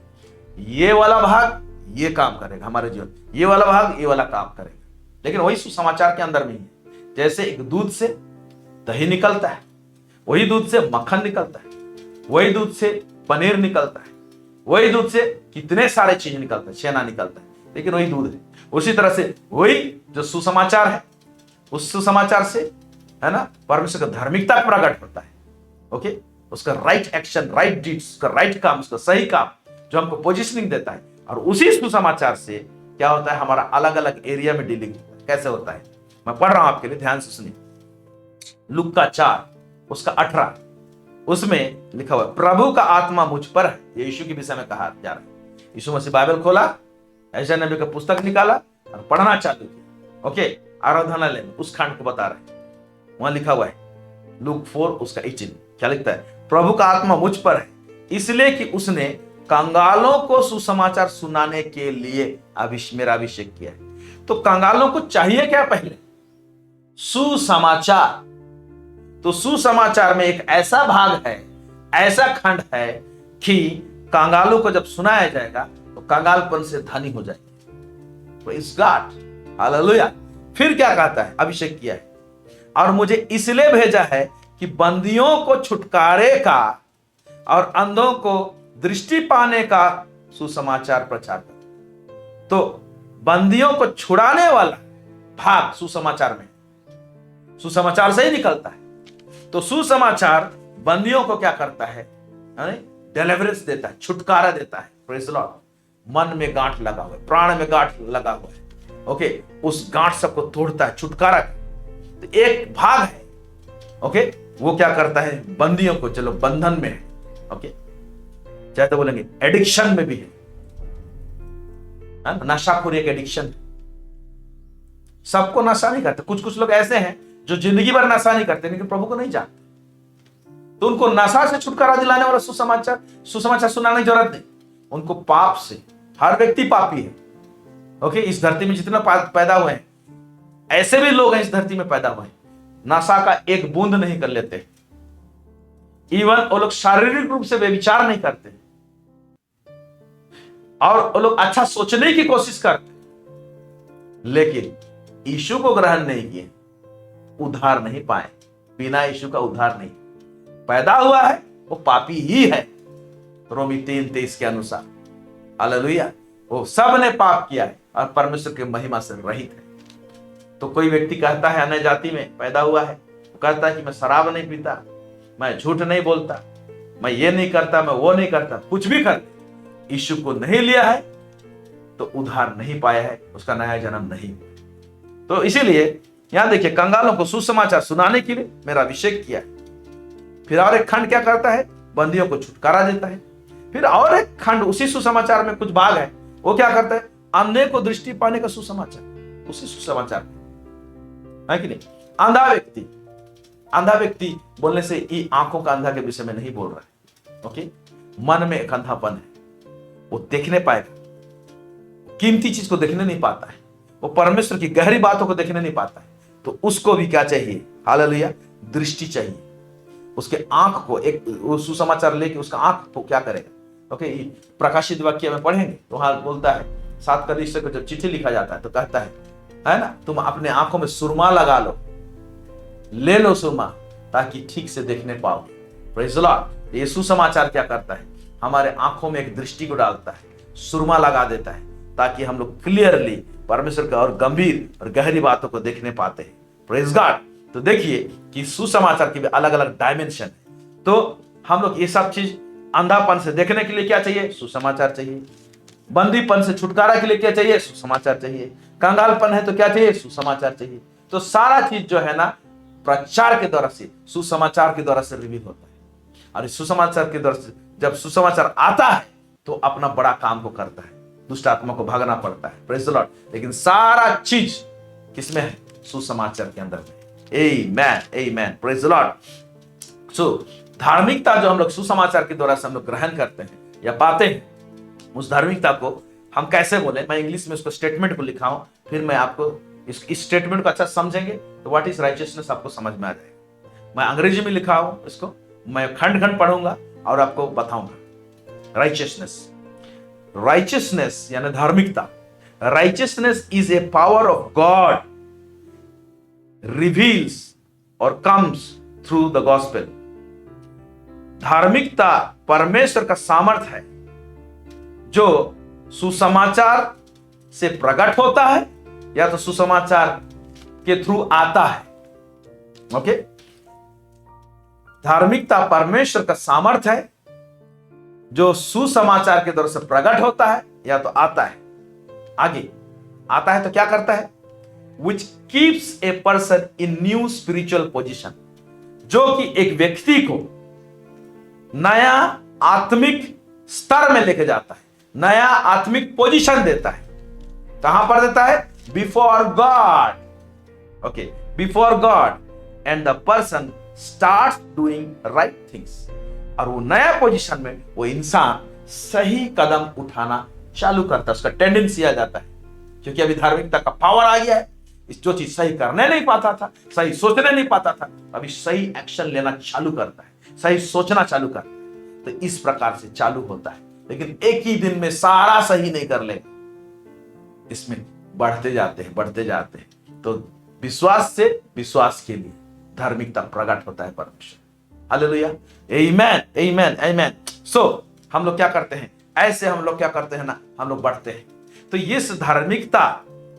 B: ये वाला भाग ये काम करेगा हमारे जीवन, ये वाला भाग ये वाला काम करेगा। लेकिन वही सुसमाचार के अंदर में ही है। जैसे एक दूध से दही निकलता है, वही दूध से मक्खन निकलता है, वही दूध से पनीर निकलता है, वही दूध से कितने सारे चीज निकलता है, छेना निकलता है, लेकिन वही दूध है। उसी तरह से वही जो सुसमाचार है, उस सुसमाचार से है ना परमेश्वर का धार्मिकता प्रकट होता है। ओके, उसका राइट एक्शन, राइट डीड्स, उसका राइट काम, उसका सही काम जो हमको पोजिशनिंग देता है। और उसी सुसमाचार से क्या होता है, हमारा अलग अलग एरिया में डीलिंग होता है। कैसे होता है, मैं पढ़ रहा हूं आपके लिए, ध्यान से सुनिए। लूका 4 उसका 18, उसमें लिखा हुआ है, प्रभु का आत्मा मुझ पर है। ये यीशु के विषय में कहा जा रहा है। यीशु मसीह बाइबल खोला, ऐसा नबी का पुस्तक निकाला और पढ़ना चालू किया। ओके, आराधनालय में उस खंड को बता रहे हैं, वहां लिखा हुआ है लूक 4 उसका 18, क्या लिखता है, प्रभु का आत्मा मुझ पर है इसलिए कि उसने कंगालों को सुसमाचार सुनाने के लिए मेरा अभिषेक किया है। तो कंगालों को चाहिए क्या, पहले सुसमाचार। तो सुसमाचार में एक ऐसा भाग है, ऐसा खंड है कि कंगालों को जब सुनाया जाएगा तो कंगालपन से धनी हो जाएगी। Praise God, hallelujah. फिर क्या कहता है, अभिषेक किया है और मुझे इसलिए भेजा है कि बंदियों को छुटकारे का और अंधों को दृष्टि पाने का सुसमाचार प्रचार कर। तो बंदियों को छुड़ाने वाला भाग सुसमाचार में, सुसमाचार से ही निकलता है। तो सुसमाचार बंदियों को क्या करता है, डिलीवरेंस देता है, छुटकारा देता है। Praise Lord. मन में गांठ लगा हुआ है, प्राण में गांठ लगा हुआ है, ओके, उस गांठ सबको तोड़ता है, छुटकारा। तो एक भाग है, ओके, वो क्या करता है, बंदियों को, चलो बंधन में है, ओके, चाहे तो बोलेंगे एडिक्शन में भी है। नशाखोरी एक एडिक्शन है। सबको नशा नहीं करते, कुछ कुछ लोग ऐसे हैं जो जिंदगी भर नशा नहीं करते लेकिन प्रभु को नहीं जानते। तो उनको नशा से छुटकारा दिलाने वाला सुसमाचार सुनाने की जरूरत नहीं। उनको पाप से, हर व्यक्ति पापी है, ओके, इस धरती में जितना पैदा हुए हैं, ऐसे भी लोग हैं इस धरती में पैदा हुए हैं, नशा का एक बूंद नहीं कर लेते। इवन वो लोग शारीरिक रूप से व्यभिचार नहीं करते और वो लोग अच्छा सोचने की कोशिश करते, लेकिन यीशु को ग्रहण नहीं किए, उद्धार नहीं पाए। बिना यीशु का उद्धार नहीं। पैदा हुआ है वो पापी ही है, रोमी 3:23 के अनुसार। हालेलुया। वो सब ने पाप किया है और परमेश्वर की महिमा से रहित है। तो कोई व्यक्ति कहता है अन्य जाति में पैदा हुआ है, वो कहता है कि मैं शराब नहीं पीता, मैं झूठ नहीं बोलता, मैं ये नहीं करता, मैं वो नहीं करता, कुछ भी कर, यीशु को नहीं लिया है तो उद्धार नहीं पाया है, उसका नया जन्म नहीं हुआ। तो इसीलिए यहां देखिए, कंगालों को सुसमाचार सुनाने के लिए मेरा अभिषेक किया है। फिर और एक खंड क्या करता है, बंदियों को छुटकारा देता है। फिर और एक खंड उसी सुसमाचार में कुछ भाग है, वो क्या करता है, अंधे को दृष्टि पाने का सुसमाचार, उसी सुसमाचार में है कि नहीं। अंधा व्यक्ति बोलने से ये आंखों का अंधा के विषय में नहीं बोल रहा है, ओके। मन में एक अंधापन है, वो देखने पाएगा, कीमती चीज को देखने नहीं पाता है, वो परमेश्वर की गहरी बातों को देखने नहीं पाता है। तो उसको भी क्या चाहिए, हालेलुया, दृष्टि चाहिए। उसके आंख को, एक सुसमाचार लेके उसका आंख को क्या करेगा, ओके। प्रकाशित वाक्य में पढ़ेंगे तो वहां बोलता है, 7 कलीसिया को जब चिट्ठी लिखा जाता है तो कहता है ना, तुम अपने आंखों में सुरमा लगा लो, ले लो सुरमा, ताकि ठीक से देखने पाओ। Praise Lord. ये सुसमाचार क्या करता है, हमारे आंखों में एक दृष्टि को डालता है, सुरमा लगा देता है, ताकि हम लोग क्लियरली परमेश्वर का और गंभीर और गहरी बातों को देखने पाते हैं। Praise God. तो देखिए कि सुसमाचार की भी अलग अलग डायमेंशन है। तो हम लोग ये सब चीज, अंधापन से देखने के लिए क्या चाहिए, सुसमाचार चाहिए। बंदीपन से छुटकारा के लिए क्या चाहिए, सुसमाचार चाहिए। कंगालपन है तो क्या चाहिए, सुसमाचार चाहिए। तो सारा चीज जो है ना, प्रचार के द्वारा से, सुसमाचार के द्वारा से रिवील होता है। और इस सुसमाचार के द्वारा से जब सुसमाचार आता है तो अपना बड़ा काम को करता है, दुष्ट आत्मा को भागना पड़ता है। Praise the Lord. लेकिन सारा चीज किसमें है, सुसमाचार के अंदर में। आमेन, आमेन, प्रेज द लॉर्ड। सो धार्मिकता जो हम लोग सुसमाचार के द्वारा से हम लोग ग्रहण करते हैं या पाते हैं, उस धार्मिकता को हम कैसे बोले, मैं इंग्लिश में उसको स्टेटमेंट को लिखा हूं, फिर मैं आपको इस स्टेटमेंट को अच्छा समझेंगे तो व्हाट इज राइचियसनेस आपको समझ में आ जाएगा। मैं अंग्रेजी में लिखा हूं, इसको मैं खंड खंड पढ़ूंगा और आपको बताऊंगा। राइचियसनेस यानी धार्मिकता, righteousness is a power of God reveals और कम्स थ्रू द गॉस्पेल। धार्मिकता परमेश्वर का सामर्थ है जो सुसमाचार से प्रकट होता है या तो सुसमाचार के थ्रू आता है। ओके, धार्मिकता परमेश्वर का सामर्थ है जो सुसमाचार के द्वारा से प्रकट होता है या तो आता है। आगे आता है तो क्या करता है? Which keeps a person in new spiritual position, जो कि एक व्यक्ति को नया आत्मिक स्तर में लेके जाता है, नया आत्मिक पोजीशन देता है। कहां पर देता है? Before God. Okay, before God and the person starts doing right things. और वो नया पोजीशन में वो इंसान सही कदम उठाना चालू करता है, उसका टेंडेंसी आ जाता है, क्योंकि अभी धार्मिकता का पावर आ गया है। इस जो चीज सही करने नहीं पाता था, सही सोचने नहीं पाता था, अभी सही एक्शन लेना चालू करता है, सही सोचना चालू करता है। तो इस प्रकार से चालू होता है, लेकिन एक ही दिन में सारा सही नहीं कर ले, इसमें बढ़ते जाते हैं। तो विश्वास से विश्वास के लिए धार्मिकता प्रकट होता है परमेश्वर। हालेलुया, आमेन, आमेन, आमेन। सो हम लोग क्या करते हैं? ऐसे हम लोग क्या करते हैं ना, हम लोग बढ़ते हैं। तो इस धार्मिकता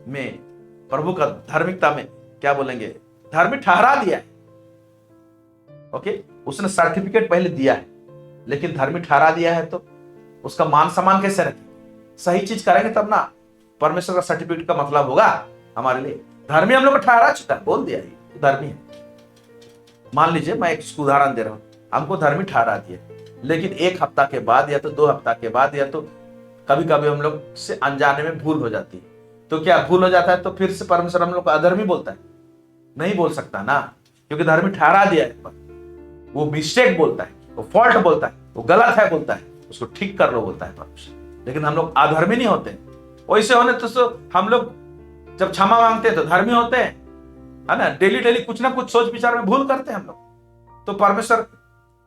B: में, प्रभु का धार्मिकता में क्या बोलेंगे? धार्मिक ठहरा दिया है। ओके, उसने सर्टिफिकेट पहले दिया है, लेकिन धार्मिक ठहरा दिया है तो उसका मान सम्मान कैसे रखें? सही चीज करेंगे तब ना परमेश्वर का सर्टिफिकेट का मतलब होगा हमारे लिए। धर्मी हम लोग को ठहरा चुका है, बोल दिया ये धर्मी है। मान लीजिए मैं एक उदाहरण दे रहा हूं, हमको धर्मी ठहरा दिया, लेकिन एक हफ्ता के बाद या तो 2 हफ्ता के बाद या तो कभी कभी हम लोग से अनजाने में भूल हो जाती है। तो क्या भूल हो जाता है तो फिर से परमेश्वर हम लोग को अधर्मी बोलता है? नहीं बोल सकता ना, क्योंकि धर्मी ठहरा दिया है। वो मिस्टेक बोलता है, वो फॉल्ट बोलता है, वो गलत है बोलता है, उसको ठीक कर लो बोलता है परमेश्वर। लेकिन हम लोग अधर्मी नहीं होते। वैसे होने तो हम लोग जब क्षमा मांगते हैं तो धर्मी होते हैं, है ना। डेली कुछ ना कुछ सोच विचार में भूल करते हैं हम लोग। तो परमेश्वर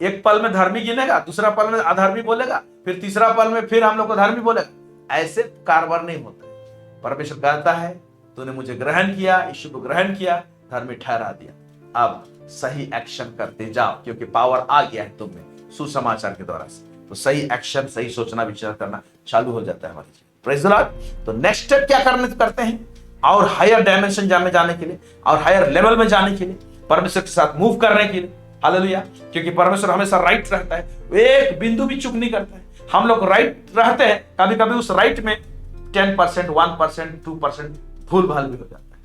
B: एक पल में धर्मी गिनेगा, दूसरा पल में अधर्मी बोलेगा, फिर तीसरा पल में फिर हम लोग को धर्मी बोलेगा। ऐसे कारभार नहीं होता है। परमेश्वर कहता है तूने मुझे ग्रहण किया, यीशु को ग्रहण किया, धर्मी ठहरा दिया, अब सही एक्शन करते जाओ, क्योंकि पावर आ गया है तुम में सुसमाचार के द्वारा से। तो सही एक्शन, सही सोचना विचार करना चालू हो जाता है हमारी जीवन। Praise the Lord. तो नेक्स्ट स्टेप क्या करते हैं? और हायर डायमेंशन में जाने के लिए, और हायर लेवल में जाने के लिए, परमेश्वर के साथ मूव करने के लिए। हालेलुया, क्योंकि परमेश्वर हमेशा राइट रहता है, एक बिंदु भी चूक नहीं करता है। हम लोग राइट रहते हैं, कभी कभी उस राइट में 10%, 1%, 2% भूल भाल भी हो जाता है।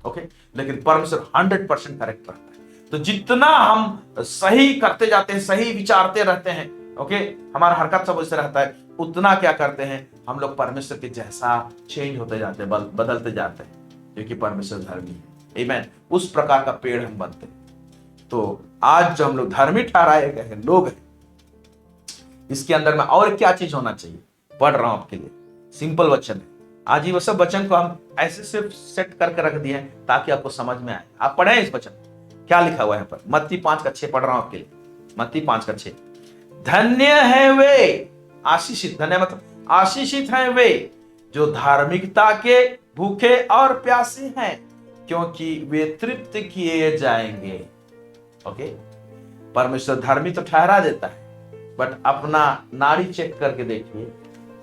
B: ओके, लेकिन परमेश्वर 100% करेक्ट रहता है। तो जितना हम सही करते जाते हैं, सही विचारते रहते हैं, ओके, हमारा हरकत सब वैसे रहता है, उतना क्या करते हैं हम लोग परमेश्वर के जैसा चेंज होते जाते हैं, बदलते जाते हैं, क्योंकि परमेश्वर धर्मी है। आमीन। उस प्रकार का पेड़ हम बनते हैं। तो आज जो हम लोग धर्मी ठहराए गए हैं लोग हैं, इसके अंदर में और क्या चीज होना चाहिए? पढ़ रहा हूं आपके लिए, सिंपल वचन है। आज ही वो सब वचन को हम ऐसे सिर्फ सेट करके रख दिए हैं ताकि आपको समझ में आए। आप पढ़े इस वचन, क्या लिखा हुआ है यहाँ पर? मत्ती 5:6 पढ़ रहा हूं आपके लिए। मत्ती 5:6, धन्य है वे, आशीषित, धन्य मतलब आशीषित हैं वे जो धार्मिकता के भूखे और प्यासे हैं, क्योंकि वे तृप्त किए जाएंगे। ओके, परमेश्वर धर्मी तो ठहरा देता है, बट अपना नाड़ी चेक करके देखिए,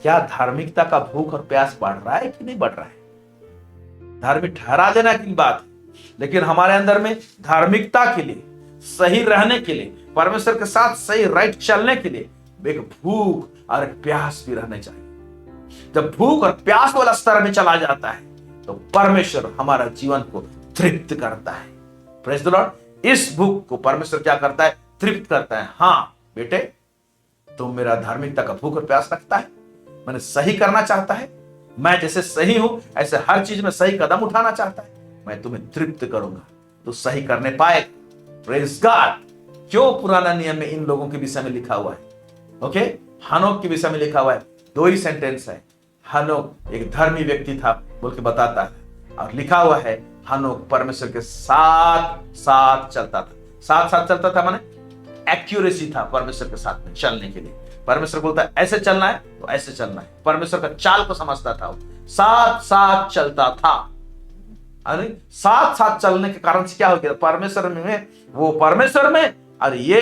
B: क्या धार्मिकता का भूख और प्यास बढ़ रहा है कि नहीं बढ़ रहा है? धार्मिक ठहरा देना की बात है, लेकिन हमारे अंदर में धार्मिकता के लिए, सही रहने के लिए, परमेश्वर के साथ सही राइट चलने के लिए एक भूख और एक प्यास भी रहने चाहिए। जब भूख और प्यास वाला स्तर में चला जाता है तो परमेश्वर हमारा जीवन को तृप्त करता है। Praise the Lord. इस भूख को परमेश्वर क्या करता है? तृप्त करता है। हाँ बेटे, तुम मेरा धार्मिकता का भूख और प्यास रखता है, मैंने सही करना चाहता है, मैं जैसे सही हूं ऐसे हर चीज में सही कदम उठाना चाहता है, मैं तुम्हें तृप्त करूंगा, तो सही करने पाए। Praise God. क्यों पुराना नियम में इन लोगों के विषय में लिखा हुआ है? ओके, हनोक के विषय में लिखा हुआ है, 2 ही सेंटेंस है। हनोक एक धर्मी व्यक्ति था बोल के बताता है, और लिखा हुआ है हनोक परमेश्वर के साथ साथ चलता था। साथ साथ चलता था माने एक्यूरेसी था परमेश्वर के साथ में चलने के लिए। परमेश्वर बोलता है ऐसे चलना है तो ऐसे चलना है। परमेश्वर का चाल को समझता था वो, साथ साथ चलता था। अरे साथ साथ चलने के कारण से क्या हो गया? परमेश्वर में, वो परमेश्वर में, और ये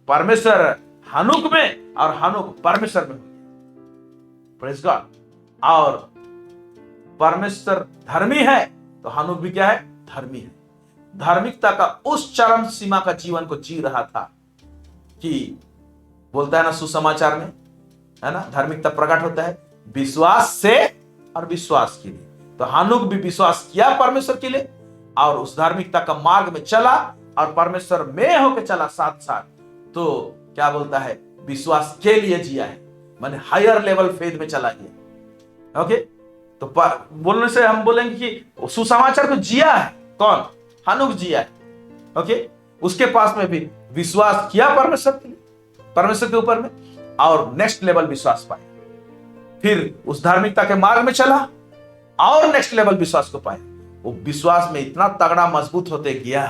B: परमेश्वर हनोक में, और हनोक परमेश्वर में। Praise God. और परमेश्वर धर्मी है तो हनोक भी क्या है? धर्मी है। धार्मिकता का उस चरम सीमा का जीवन को जी रहा था कि बोलता है ना सुसमाचार में, है ना, धार्मिकता प्रकट होता है विश्वास से और विश्वास के लिए। तो हनोक भी विश्वास किया परमेश्वर के लिए और उस धार्मिकता का मार्ग में चला और परमेश्वर में होकर चला साथ साथ। तो क्या बोलता है? विश्वास के लिए जिया है, माने हायर लेवल फेथ में चला गया। ओके, तो बोलने से हम बोलेंगे कि सुसमाचार को जिया है कौन? हनोक जिया है। ओके, उसके पास में भी विश्वास किया परमेश्वर के लिए, परमेश्वर के ऊपर में, और नेक्स्ट लेवल विश्वास पाया। फिर उस धार्मिकता के मार्ग में चला और नेक्स्ट लेवल विश्वास को पाया। वो विश्वास में इतना तगड़ा मजबूत होते गया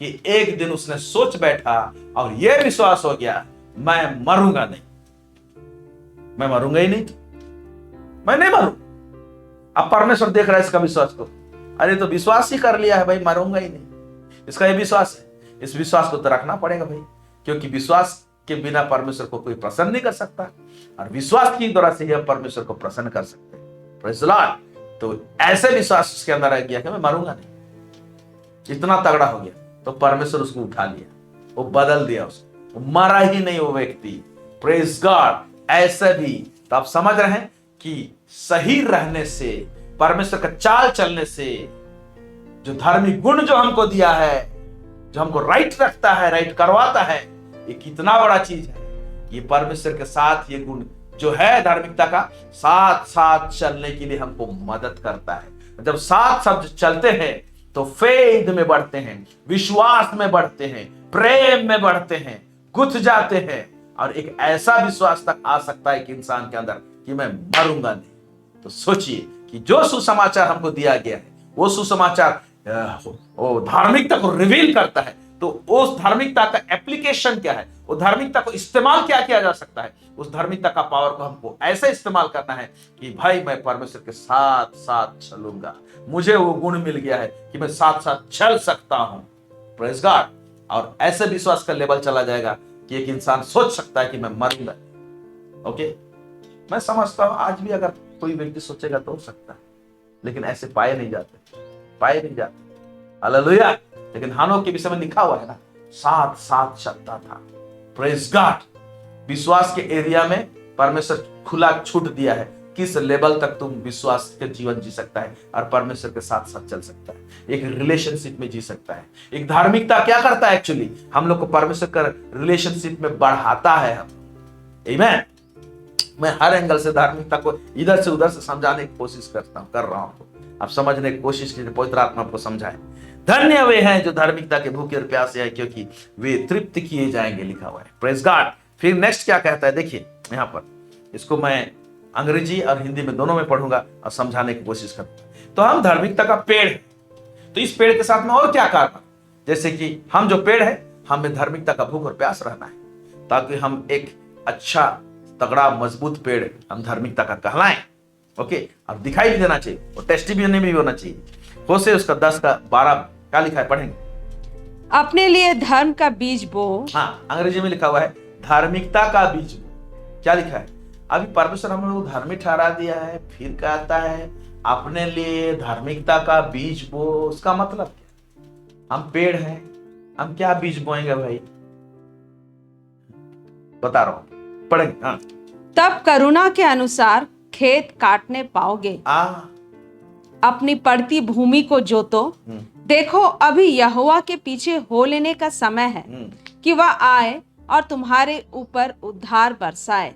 B: कि एक दिन उसने सोच बैठा और यह विश्वास हो गया, मैं मरूंगा नहीं, मैं मरूंगा ही नहीं, मैं नहीं मरूं। अब परमेश्वर देख रहा है इसका विश्वास को, अरे तो विश्वास ही कर लिया है भाई, मरूंगा ही नहीं, इसका ये विश्वास है। इस विश्वास को तो रखना पड़ेगा भाई, क्योंकि विश्वास के बिना परमेश्वर को कोई प्रसन्न नहीं कर सकता, और विश्वास की द्वारा से ही हम परमेश्वर को प्रसन्न कर सकते हैं। Praise the Lord. तो ऐसे विश्वास उसके अंदर आ गया कि मैं मरूंगा नहीं, इतना तगड़ा हो गया। तो परमेश्वर उसको उठा लिया, वो बदल दिया उसको, वो मरा ही नहीं वो व्यक्ति। Praise God. ऐसे भी तो आप समझ रहे हैं कि सही रहने से, परमेश्वर का चाल चलने से, जो धार्मिक गुण जो हमको दिया है, जो हमको राइट रखता है, राइट करवाता है, ये कितना बड़ा चीज है। ये परमेश्वर के साथ ये गुण जो है धार्मिकता का, साथ साथ चलने के लिए हमको मदद करता है। जब साथ साथ चलते हैं तो फेथ में बढ़ते हैं, विश्वास में बढ़ते हैं, प्रेम में बढ़ते हैं, गुथ जाते हैं, और एक ऐसा विश्वास तक आ सकता है कि इंसान के अंदर कि मैं मरूंगा नहीं। तो सोचिए कि जो सुसमाचार हमको दिया गया है, वो सुसमाचार वो धार्मिकता को रिवील करता है। तो उस धार्मिकता का एप्लीकेशन क्या है, वो धार्मिकता को इस्तेमाल क्या किया जा सकता है, उस धार्मिकता का पावर को हमको ऐसे इस्तेमाल करना है कि भाई मैं परमेश्वर के साथ साथ चलूंगा, मुझे वो गुण मिल गया है कि मैं साथ साथ चल सकता हूं। Praise God. और ऐसे विश्वास का लेवल चला जाएगा कि एक इंसान सोच सकता है कि मैं मरूंगा। ओके, मैं समझता हूं आज भी अगर कोई व्यक्ति सोचेगा तो हो सकता है, लेकिन ऐसे पाए नहीं जाते। हालेलुया। लेकिन हनोक के विषय में लिखा हुआ है ना, साथ साथ चलता था। Praise God. विश्वास के एरिया में परमेश्वर खुला छूट दिया है, किस लेवल तक तुम विश्वास के जीवन जी सकता है और परमेश्वर के साथ साथ चल सकता है, एक रिलेशनशिप में जी सकता है। एक धार्मिकता क्या करता है? एक्चुअली हम लोग को परमेश्वर का रिलेशनशिप में बढ़ाता है। आमीन। मैं हर एंगल से धार्मिकता को इधर से उधर से समझाने की कोशिश कर रहा हूं। आप समझने की कोशिश कीजिए, पवित्र आत्मा आपको समझाए। धन्य वे हैं जो धार्मिकता के भूखे और प्यासे हैं, क्योंकि वे तृप्त किए जाएंगे, लिखा हुआ है। Praise God. फिर नेक्स्ट क्या कहता है, देखिए यहां पर, इसको मैं अंग्रेजी और हिंदी में दोनों में पढ़ूंगा और समझाने की कोशिश करूंगा। तो हम धार्मिकता का पेड़ है, तो इस पेड़ के साथ में और क्या कारण, जैसे कि हम जो पेड़ है, हमें धार्मिकता का भूख और प्यास रहना है, ताकि हम एक अच्छा तगड़ा मजबूत पेड़ हम धार्मिकता का कहलाएं। ओके, और दिखाई भी देना चाहिए, और टेस्टिमनी भी होना चाहिए। होशे उसका 10 का 12 क्या लिखा है, पढ़ेंगे।
C: अपने लिए धर्म का बीज बो।
B: हाँ, अंग्रेजी में लिखा हुआ है धार्मिकता का बीज बो। क्या लिखा है? अभी परमेश्वर हम लोग धर्मी ठहरा दिया है, फिर कहता है अपने लिए धार्मिकता का बीज बो। उसका मतलब क्या? हम पेड़ हैं, हम क्या बीज बोएंगे भाई? बता रहा हूं, पढ़ेंगे। हाँ।
C: तब करुणा के अनुसार खेत काटने पाओगे, अपनी पड़ती भूमि को जोतो। देखो अभी यहोवा के पीछे हो लेने का समय है कि वह आए और तुम्हारे ऊपर उद्धार बरसाए।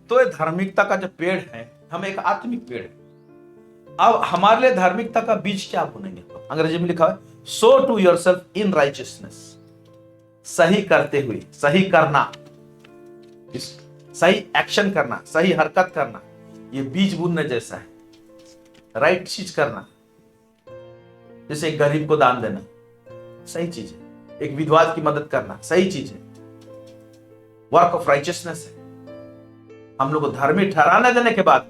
B: तो ये धार्मिकता का जो पेड़ है, हम एक आत्मिक पेड़ है। अब हमारे लिए धार्मिकता का बीज क्या बोलेंगे? अंग्रेजी में लिखा है सो टू योरसेल्फ इन राइचियसनेस, सही करते हुए, सही करना, सही एक्शन करना, सही हरकत करना, ये बीज बुनने जैसा है। राइट चीज करना, जैसे एक गरीब को दान देना सही चीज है, एक विधवा की मदद करना सही चीज है, वर्क ऑफ राइचियसनेस है। हम लोग को धार्मिक ठहराने देने के बाद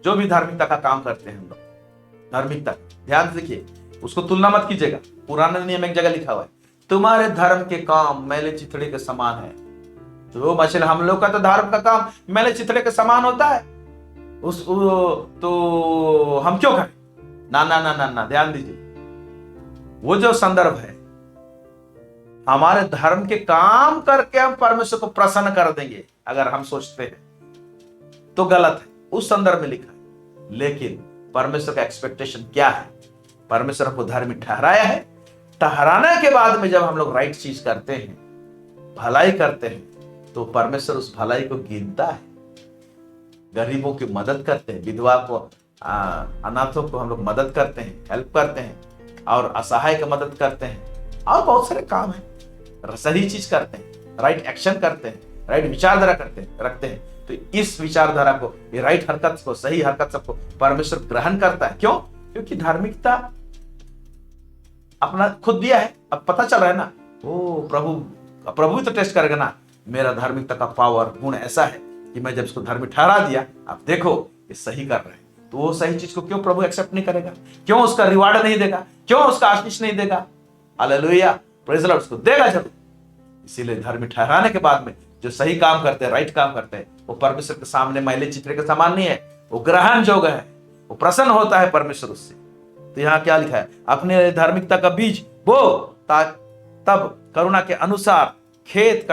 B: जो भी धार्मिकता का काम करते हैं हम लोग, धार्मिकता, ध्यान से देखिए, उसको तुलना मत कीजिएगा। पुराने नियम में एक जगह लिखा हुआ है, तुम्हारे धर्म के काम मैले चिथड़े के समान है। तो मछली, हम लोग का तो धर्म का काम मैले चिथड़े के समान होता है, तो हम क्यों करें? ना ना ना ना ना, ध्यान दीजिए, वो जो संदर्भ है, हमारे धर्म के काम करके हम परमेश्वर को प्रसन्न कर देंगे अगर हम सोचते हैं तो गलत है, उस संदर्भ में लिखा है। लेकिन परमेश्वर का एक्सपेक्टेशन क्या है? परमेश्वर को धार्मिक ठहराया है, ठहराने के बाद में जब हम लोग राइट चीज करते हैं, भलाई करते हैं, तो परमेश्वर उस भलाई को गिनता है। गरीबों की मदद करते हैं, विधवा को, अनाथों को हम लोग मदद करते हैं, हेल्प करते हैं, और असहाय की मदद करते हैं, और बहुत सारे काम हैं। सही चीज करते हैं, राइट एक्शन करते हैं, राइट विचारधारा रखते हैं। तो इस विचारधारा को, ये राइट हरकत को, सही हरकत सबको परमेश्वर ग्रहण करता है। क्यों? क्योंकि धार्मिकता अपना खुद दिया है। अब पता चल रहा है ना, ओ प्रभु तो टेस्ट करेगा ना, मेरा धार्मिकता का पावर, गुण ऐसा है कि मैं जब इसको धार्मिक ठहरा दिया, अब देखो ये सही कर रहे हैं, तो वो सही चीज को क्यों प्रभु एक्सेप्ट नहीं करेगा? क्यों उसका रिवार्ड नहीं देगा? क्यों उसका आशीष नहीं देगा? हालेलुया, प्रेज द लॉर्ड, उसको देगा जरूर। इसीलिए धार्मिक ठहराने के बाद में जो सही काम करते हैं, राइट काम करते हैं, वो परमेश्वर के सामने मैले चित्रे के समान नहीं है, वो ग्रहण योग्य है, वो प्रसन्न होता है परमेश्वर उससे। तो यहाँ क्या लिखा है? अपने धार्मिकता का बीज बो, तब करुणा के अनुसार खेत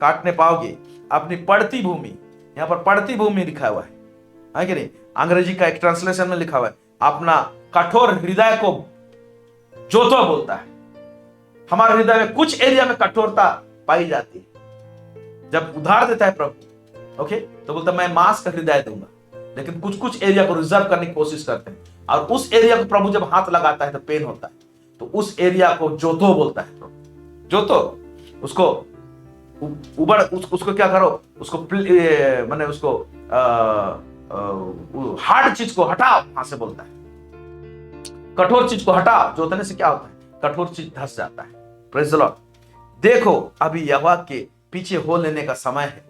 B: काटने पाओगे अपनी पड़ती भूमि। यहाँ पर पड़ती भूमि लिखा हुआ है कि नहीं? अंग्रेजी का एक ट्रांसलेशन में लिखा हुआ है, अपना कठोर हृदय को जोतो बोलता है। हमारे हृदय में कुछ एरिया में कठोरता पाई जाती है। जब उधार देता है प्रभु, ओके, तो बोलता मैं मांस का हृदय दूंगा, लेकिन कुछ एरिया को रिजर्व करने की कोशिश करते हैं, और उस एरिया को प्रभु जब हाथ लगाता है तो पेन होता है, तो उस एरिया को जोतो बोलता है प्रभु। जोतो, उसको उसको क्या करो, उसको माने उसको हार्ड चीज को हटाओ, वहां से बोलता है कठोर चीज को हटाओ। जोतने से क्या होता है? कठोर चीज धस जाता है। Praise the Lord. देखो अभी यहोवा के पीछे हो लेने का समय है,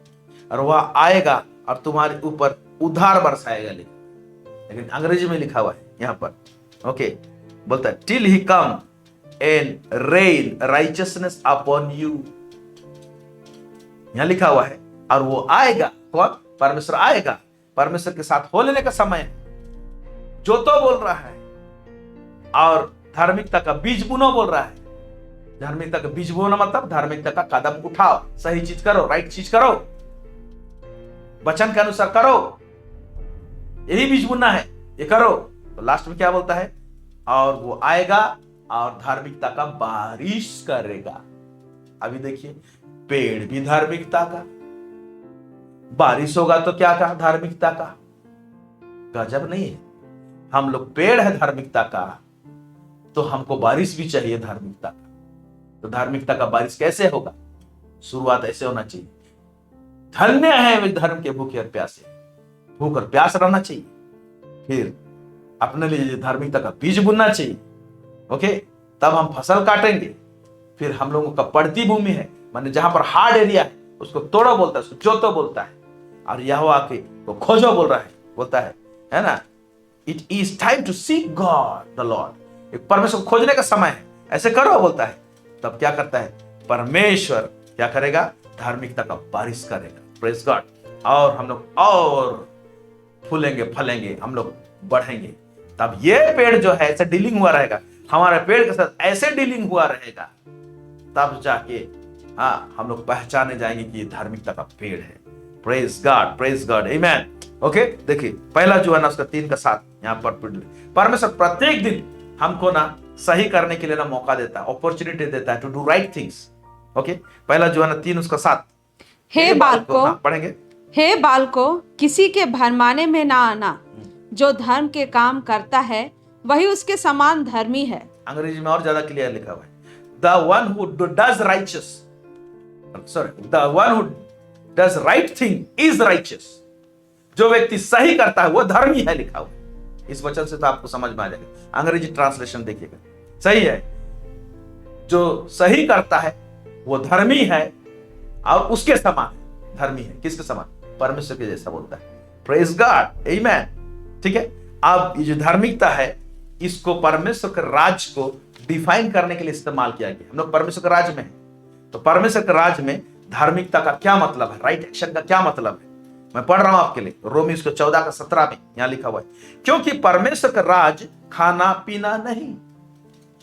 B: और वह आएगा और तुम्हारे ऊपर उधार बरसाएगा। लेकिन अंग्रेजी में लिखा हुआ है यहां पर, ओके, बोलता है till he come and rain righteousness upon you. यहां लिखा हुआ है, और वो आएगा। कौन? परमेश्वर आएगा। परमेश्वर के साथ हो लेने का समय है। जो तो बोल रहा है, और धार्मिकता का बीज बुनो बोल रहा है। धार्मिकता का बीज बोना मतलब धार्मिकता का कदम उठाओ, सही चीज करो, राइट चीज करो, वचन के अनुसार करो, यही बीज बुनना है, ये करो। तो लास्ट में क्या बोलता है? और वो आएगा और धार्मिकता का बारिश करेगा। अभी देखिए, पेड़ भी धार्मिकता का, बारिश होगा तो क्या कहा? धार्मिकता का। गजब नहीं है? हम लोग पेड़ है धार्मिकता का, तो हमको बारिश भी चाहिए धार्मिकता का। तो धार्मिकता का बारिश कैसे होगा? शुरुआत ऐसे होना चाहिए, धन्य है वे धर्म के भूखे और प्यासे। भूख और प्यास रहना चाहिए, फिर अपने लिए धार्मिकता का बीज बुनना चाहिए, ओके, तब हम फसल काटेंगे। फिर हम लोगों का पड़ती भूमि है, माने जहां पर हार्ड एरिया है, उसको तोड़ो बोलता है, उसको जोतो बोलता है, और यहोवा के वो खोजो बोल रहा है, बोलता है ना, it is time to seek God the Lord. एक परमेश्वर को खोजने का समय है, ऐसे करो बोलता है। तब क्या करता है? परमेश्वर क्या करेगा? धार्मिकता का बारिश करेगा। Praise God. और हम लोग और फूलेंगे, फलेंगे, हम लोग बढ़ेंगे। तब ये पेड़ जो है ऐसे डीलिंग हुआ रहेगा, हमारे पेड़ के साथ ऐसे डीलिंग हुआ रहेगा, तब जाके हाँ हम लोग पहचाने जाएंगे कि ये धार्मिकता का पेड़ है। प्रेज गॉड, प्रेज गॉड, आमेन। ओके, देखिए पहला जो है ना उसका 3 का 7 यहाँ पर परमेश्वर प्रत्येक दिन हमको ना सही करने के लिए ना मौका देता है, अपॉर्चुनिटी देता है to do right things. Okay, पहला जो है ना 3 उसका 7।
C: हे बालकों,
B: हाँ, पढ़ेंगे।
C: हे बालकों, किसी के भरमाने में ना आना। जो धर्म के काम करता है वही उसके समान धर्मी है।
B: अंग्रेजी में और ज्यादा क्लियर लिखा हुआ है, the one who does righteous, sorry, the one who does right thing is righteous. जो व्यक्ति सही करता है वो धर्मी है, लिखा हुआ है। इस वचन से तो आपको समझ में आ जाएगा। अंग्रेजी ट्रांसलेशन देखिएगा, सही है। जो सही करता है वो धर्मी है और उसके समान धर्मी है। किसके समान? परमेश्वर के जैसा बोलता है। प्रेज गॉड, आमेन। ठीक है, अब ये जो धार्मिकता है इसको परमेश्वर के राज को डिफाइन करने के लिए इस्तेमाल किया गया। हम लोग परमेश्वर के राज में हैं, तो परमेश्वर के राज में धार्मिकता का क्या मतलब है, राइट एक्शन का क्या मतलब है, मैं पढ़ रहा हूं आपके लिए। रोमी उसको 14 का 17 में यहां लिखा हुआ है, क्योंकि परमेश्वर का राज खाना पीना नहीं,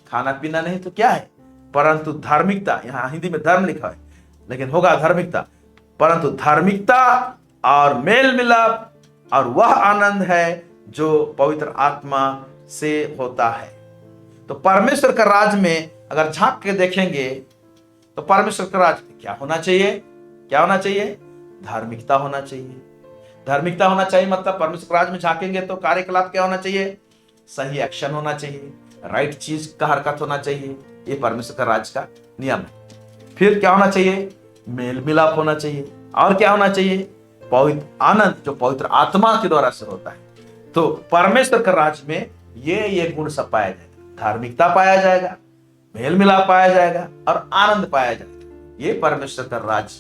B: खाना पीना नहीं तो क्या है, परंतु धार्मिकता। यहां हिंदी में धर्म लिखा है लेकिन होगा धार्मिकता, परंतु धार्मिकता और मेल मिलाप और वह आनंद है जो पवित्र आत्मा से होता है। तो परमेश्वर का राज में अगर झांक के देखेंगे तो परमेश्वर का राज में क्या होना चाहिए? क्या होना चाहिए? धार्मिकता होना चाहिए। धार्मिकता होना चाहिए मतलब परमेश्वर के राज में झांकेंगे तो कार्यकलाप क्या होना चाहिए? सही एक्शन होना चाहिए, राइट चीज का हरकत होना चाहिए। ये परमेश्वर का राज का नियम है। फिर क्या होना चाहिए? मेल मिलाप होना चाहिए। और क्या होना चाहिए? पवित्र आनंद जो पवित्र आत्मा के द्वारा से होता है। तो परमेश्वर के राज में ये गुण सब पाया जाएगा। धार्मिकता पाया जाएगा, मेल मिलाप पाया जाएगा और आनंद पाया जाएगा। ये परमेश्वर का राज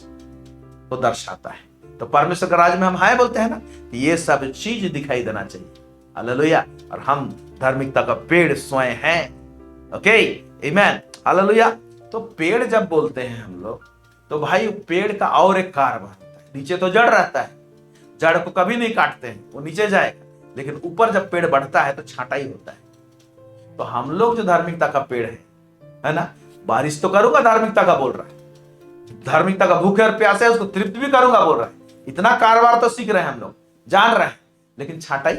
B: को दर्शाता है। तो परमेश्वर के राज में हम हाय बोलते हैं ना, ये सब चीज दिखाई देना चाहिए। हालेलुया। और हम धार्मिकता का पेड़ स्वयं हैं। ओके, आमेन, हालेलुया। तो पेड़ जब बोलते हैं हम लोग, तो भाई पेड़ का और एक कारोबार होता है। नीचे तो जड़ रहता है, जड़ को कभी नहीं काटते हैं, वो नीचे जाएगा, लेकिन ऊपर जब पेड़ बढ़ता है तो छांटाई होता है। तो हम लोग जो धार्मिकता का पेड़ है ना, बारिश तो करूंगा धार्मिकता का बोल रहा है, धार्मिकता का भूखे और प्यासे है उसको तृप्त भी करूंगा बोल रहा है। इतना कारोबार तो सीख रहे हैं हम लोग, जान रहे हैं, लेकिन छांटाई।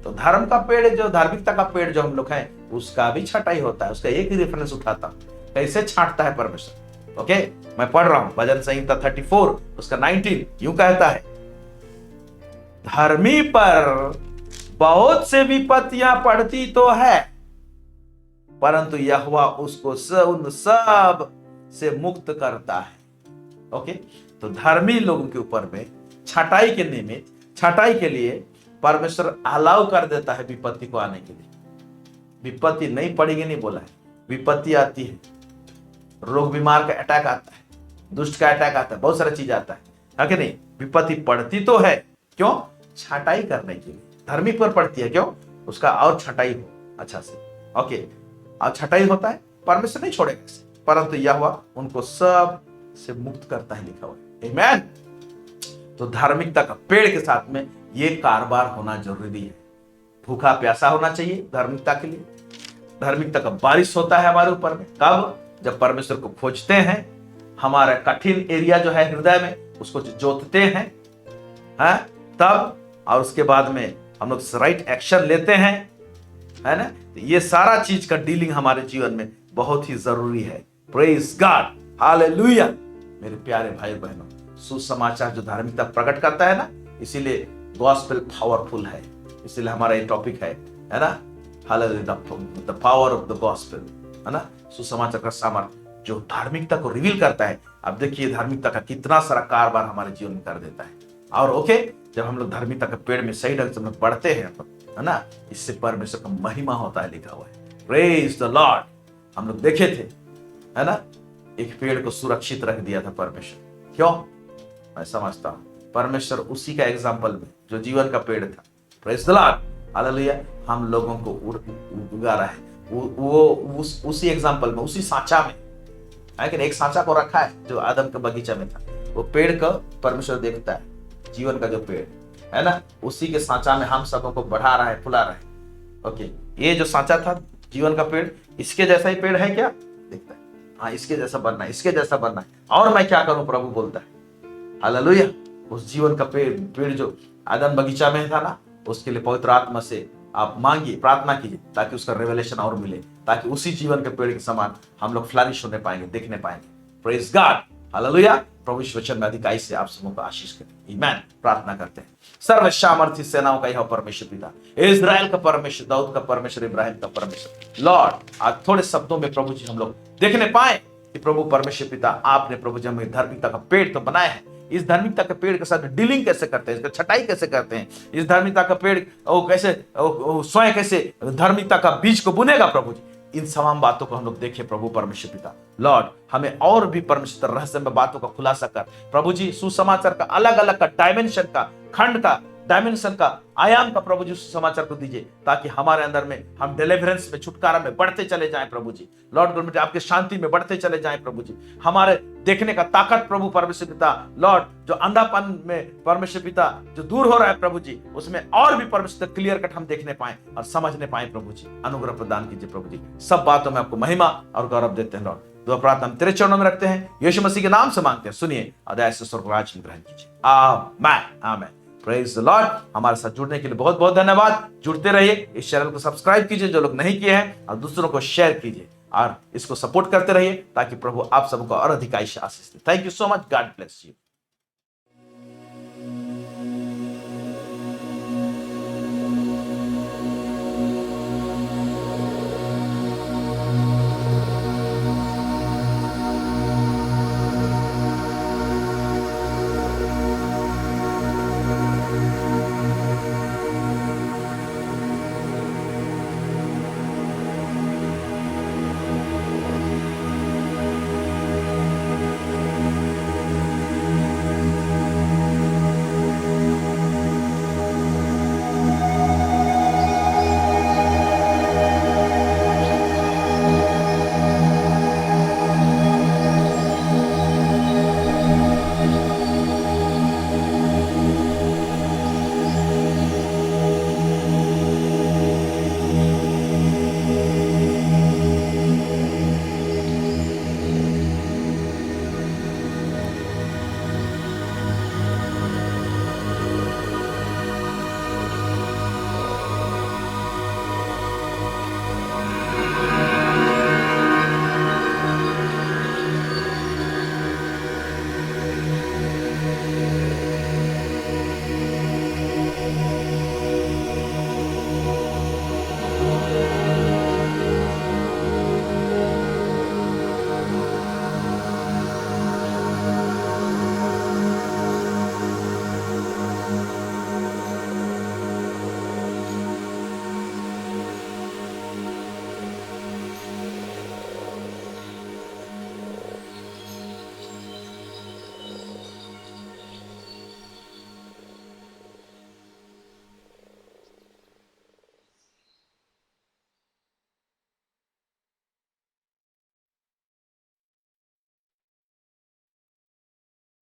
B: तो धर्म का पेड़ जो धार्मिकता का पेड़ जो हम लोग हैं उसका भी छटाई होता है। उसका एक ही रेफरेंस उठाता हूं, कैसे छांटता है परमेश्वर। ओके, मैं पढ़ रहा हूं भजन संहिता 34 उसका 19 यूं कहता है, धर्मी पर बहुत से विपत्तियां पड़ती तो है, परंतु यहोवा उसको उन सब से मुक्त करता है। ओके, तो धर्मी लोगों के ऊपर में छटाई के निमित्त, छटाई के लिए परमेश्वर अलाउ कर देता है विपत्ति को आने के लिए। विपत्ति नहीं पड़ेगी नहीं बोला है, विपत्ति आती है। रोग बीमार का अटैक आता है, दुष्ट का अटैक आता है, बहुत सारा चीज आता है कि नहीं। विपत्ति पड़ती तो है, क्यों? छटाई करने के लिए। धर्मी पर पड़ती है, क्यों? उसका और छटाई हो अच्छा से। ओके, और छटाई होता है, परमेश्वर नहीं छोड़ेगा इसे, परंतु यहोवा उनको सब से मुक्त करता है, लिखा हुआ है। आमीन। तो धार्मिकता का पेड़ के साथ में ये कारोबार होना जरूरी है। भूखा प्यासा होना चाहिए धार्मिकता के लिए। धार्मिकता का बारिश होता है हमारे ऊपर में कब? जब परमेश्वर को खोजते हैं, हमारा कठिन एरिया जो है हृदय में उसको जोतते हैं, तब, और उसके बाद में हम लोग राइट एक्शन लेते हैं, है ना। तो ये सारा चीज का डीलिंग हमारे जीवन में बहुत ही जरूरी है। Praise God, hallelujah. मेरे प्यारे भाई बहनों, सुसमाचार जो धार्मिकता प्रकट करता है ना, इसीलिए गॉस्पेल पावरफुल है, इसीलिए हमारा ये टॉपिक है ना, hallelujah, the power of the gospel, है ना। सुसमाचार का सामर्थ्य जो धार्मिकता को रिवील करता है। अब देखिए धार्मिकता का कितना सारा कारोबार हमारे जीवन में कर देता है। और ओके, जब हम लोग धार्मिकता के पेड़ में सही ढंग से हम लोग बढ़ते हैं, है ना, इससे परमेश्वर का महिमा होता है, लिखा हुआ है। Praise the Lord. हम लोग देखे थे, है ना, एक पेड़ को सुरक्षित रख दिया था परमेश्वर। क्यों? मैं समझता हूं परमेश्वर उसी का एग्जाम्पल में जो जीवन का पेड़ था, प्रेज द लॉर्ड, हालेलुया, हम लोगों को उगा रहा है। उसी एग्जाम्पल में, उसी सांचा में, लेकिन एक सांचा को रखा है जो आदम के बगीचा में था। वो पेड़ को परमेश्वर देखता है, जीवन का जो पेड़ है ना, उसी के सांचा में हम सबों को बढ़ा रहा है, फुला रहा है। ओके, ये जो सांचा था जीवन का पेड़, इसके जैसा ही पेड़ है क्या? देखता है, हाँ, इसके जैसा बनना है, इसके जैसा बनना है। और मैं क्या करूं? प्रभु बोलता है, हालेलुया। उस जीवन का पेड़ जो आदम बगीचा में था ना, उसके लिए पवित्र आत्मा से आप मांगिए, प्रार्थना कीजिए, ताकि उसका रेवलेशन और मिले, ताकि उसी जीवन के पेड़ के समान हम लोग फ्लरिश होने पाएंगे, देखने पाएंगे। Praise God, hallelujah. प्रभु इस वचन में अधिकाई से आप सबों को आशीष करें। आमीन। प्रार्थना करते हैं। सर्व सामर्थी सेनाओं का यह परमेश्वर पिता, इजराइल का परमेश्वर, दाऊद का परमेश्वर, इब्राहिम का परमेश्वर, लॉर्ड आज थोड़े शब्दों में प्रभु जी हम लोग देखने पाए कि प्रभु परमेश्वर पिता आपने प्रभु जी हमें धार्मिकता का पेड़ तो बनाया है, इस धार्मिकता के पेड़ के साथ डीलिंग कैसे करते हैं, इसका छटाई कैसे करते हैं, इस धार्मिकता का पेड़ कैसे स्वयं कैसे धार्मिकता का बीज को बुनेगा प्रभु जी, इन तमाम बातों को हम लोग देखें प्रभु परमेश्वर पिता। लॉर्ड हमें और भी परमेश्वर रहस्य में बातों का खुलासा कर प्रभु जी, सुसमाचार का अलग अलग का डायमेंशन का खंड का डायमेंशन का आयाम का प्रभु जी समाचार को दीजिए, ताकि हमारे अंदर में हम डिलीवरेंस में, छुटकारा में बढ़ते चले जाएं प्रभु जी। लॉर्ड गॉड आपके शांति में बढ़ते चले जाएं प्रभु जी। हमारे देखने का ताकत प्रभु परमेश्वर पिता, लॉर्ड जो अंधापन में परमेश्वर पिता जो दूर हो रहा है प्रभु जी, उसमें और भी परमेश्वर क्लियर कट हम देखने पाए और समझने पाए प्रभु जी। अनुग्रह प्रदान कीजिए प्रभु जी। सब बातों में आपको महिमा और गौरव देते हैं लॉर्ड। दुआ प्रार्थना हम तेरे चरणों में रखते हैं, यीशु मसीह के नाम से मांगते हैं, सुनिए अदय से स्वर्ग राज्य में ग्रहण कीजिए। आमीन आमीन। Praise the Lord. हमारे साथ जुड़ने के लिए बहुत बहुत धन्यवाद। जुड़ते रहिए, इस चैनल को सब्सक्राइब कीजिए जो लोग नहीं किए हैं, और दूसरों को शेयर कीजिए और इसको सपोर्ट करते रहिए, ताकि प्रभु आप सबको और अधिक आशीष दे। Thank you so much. God bless you.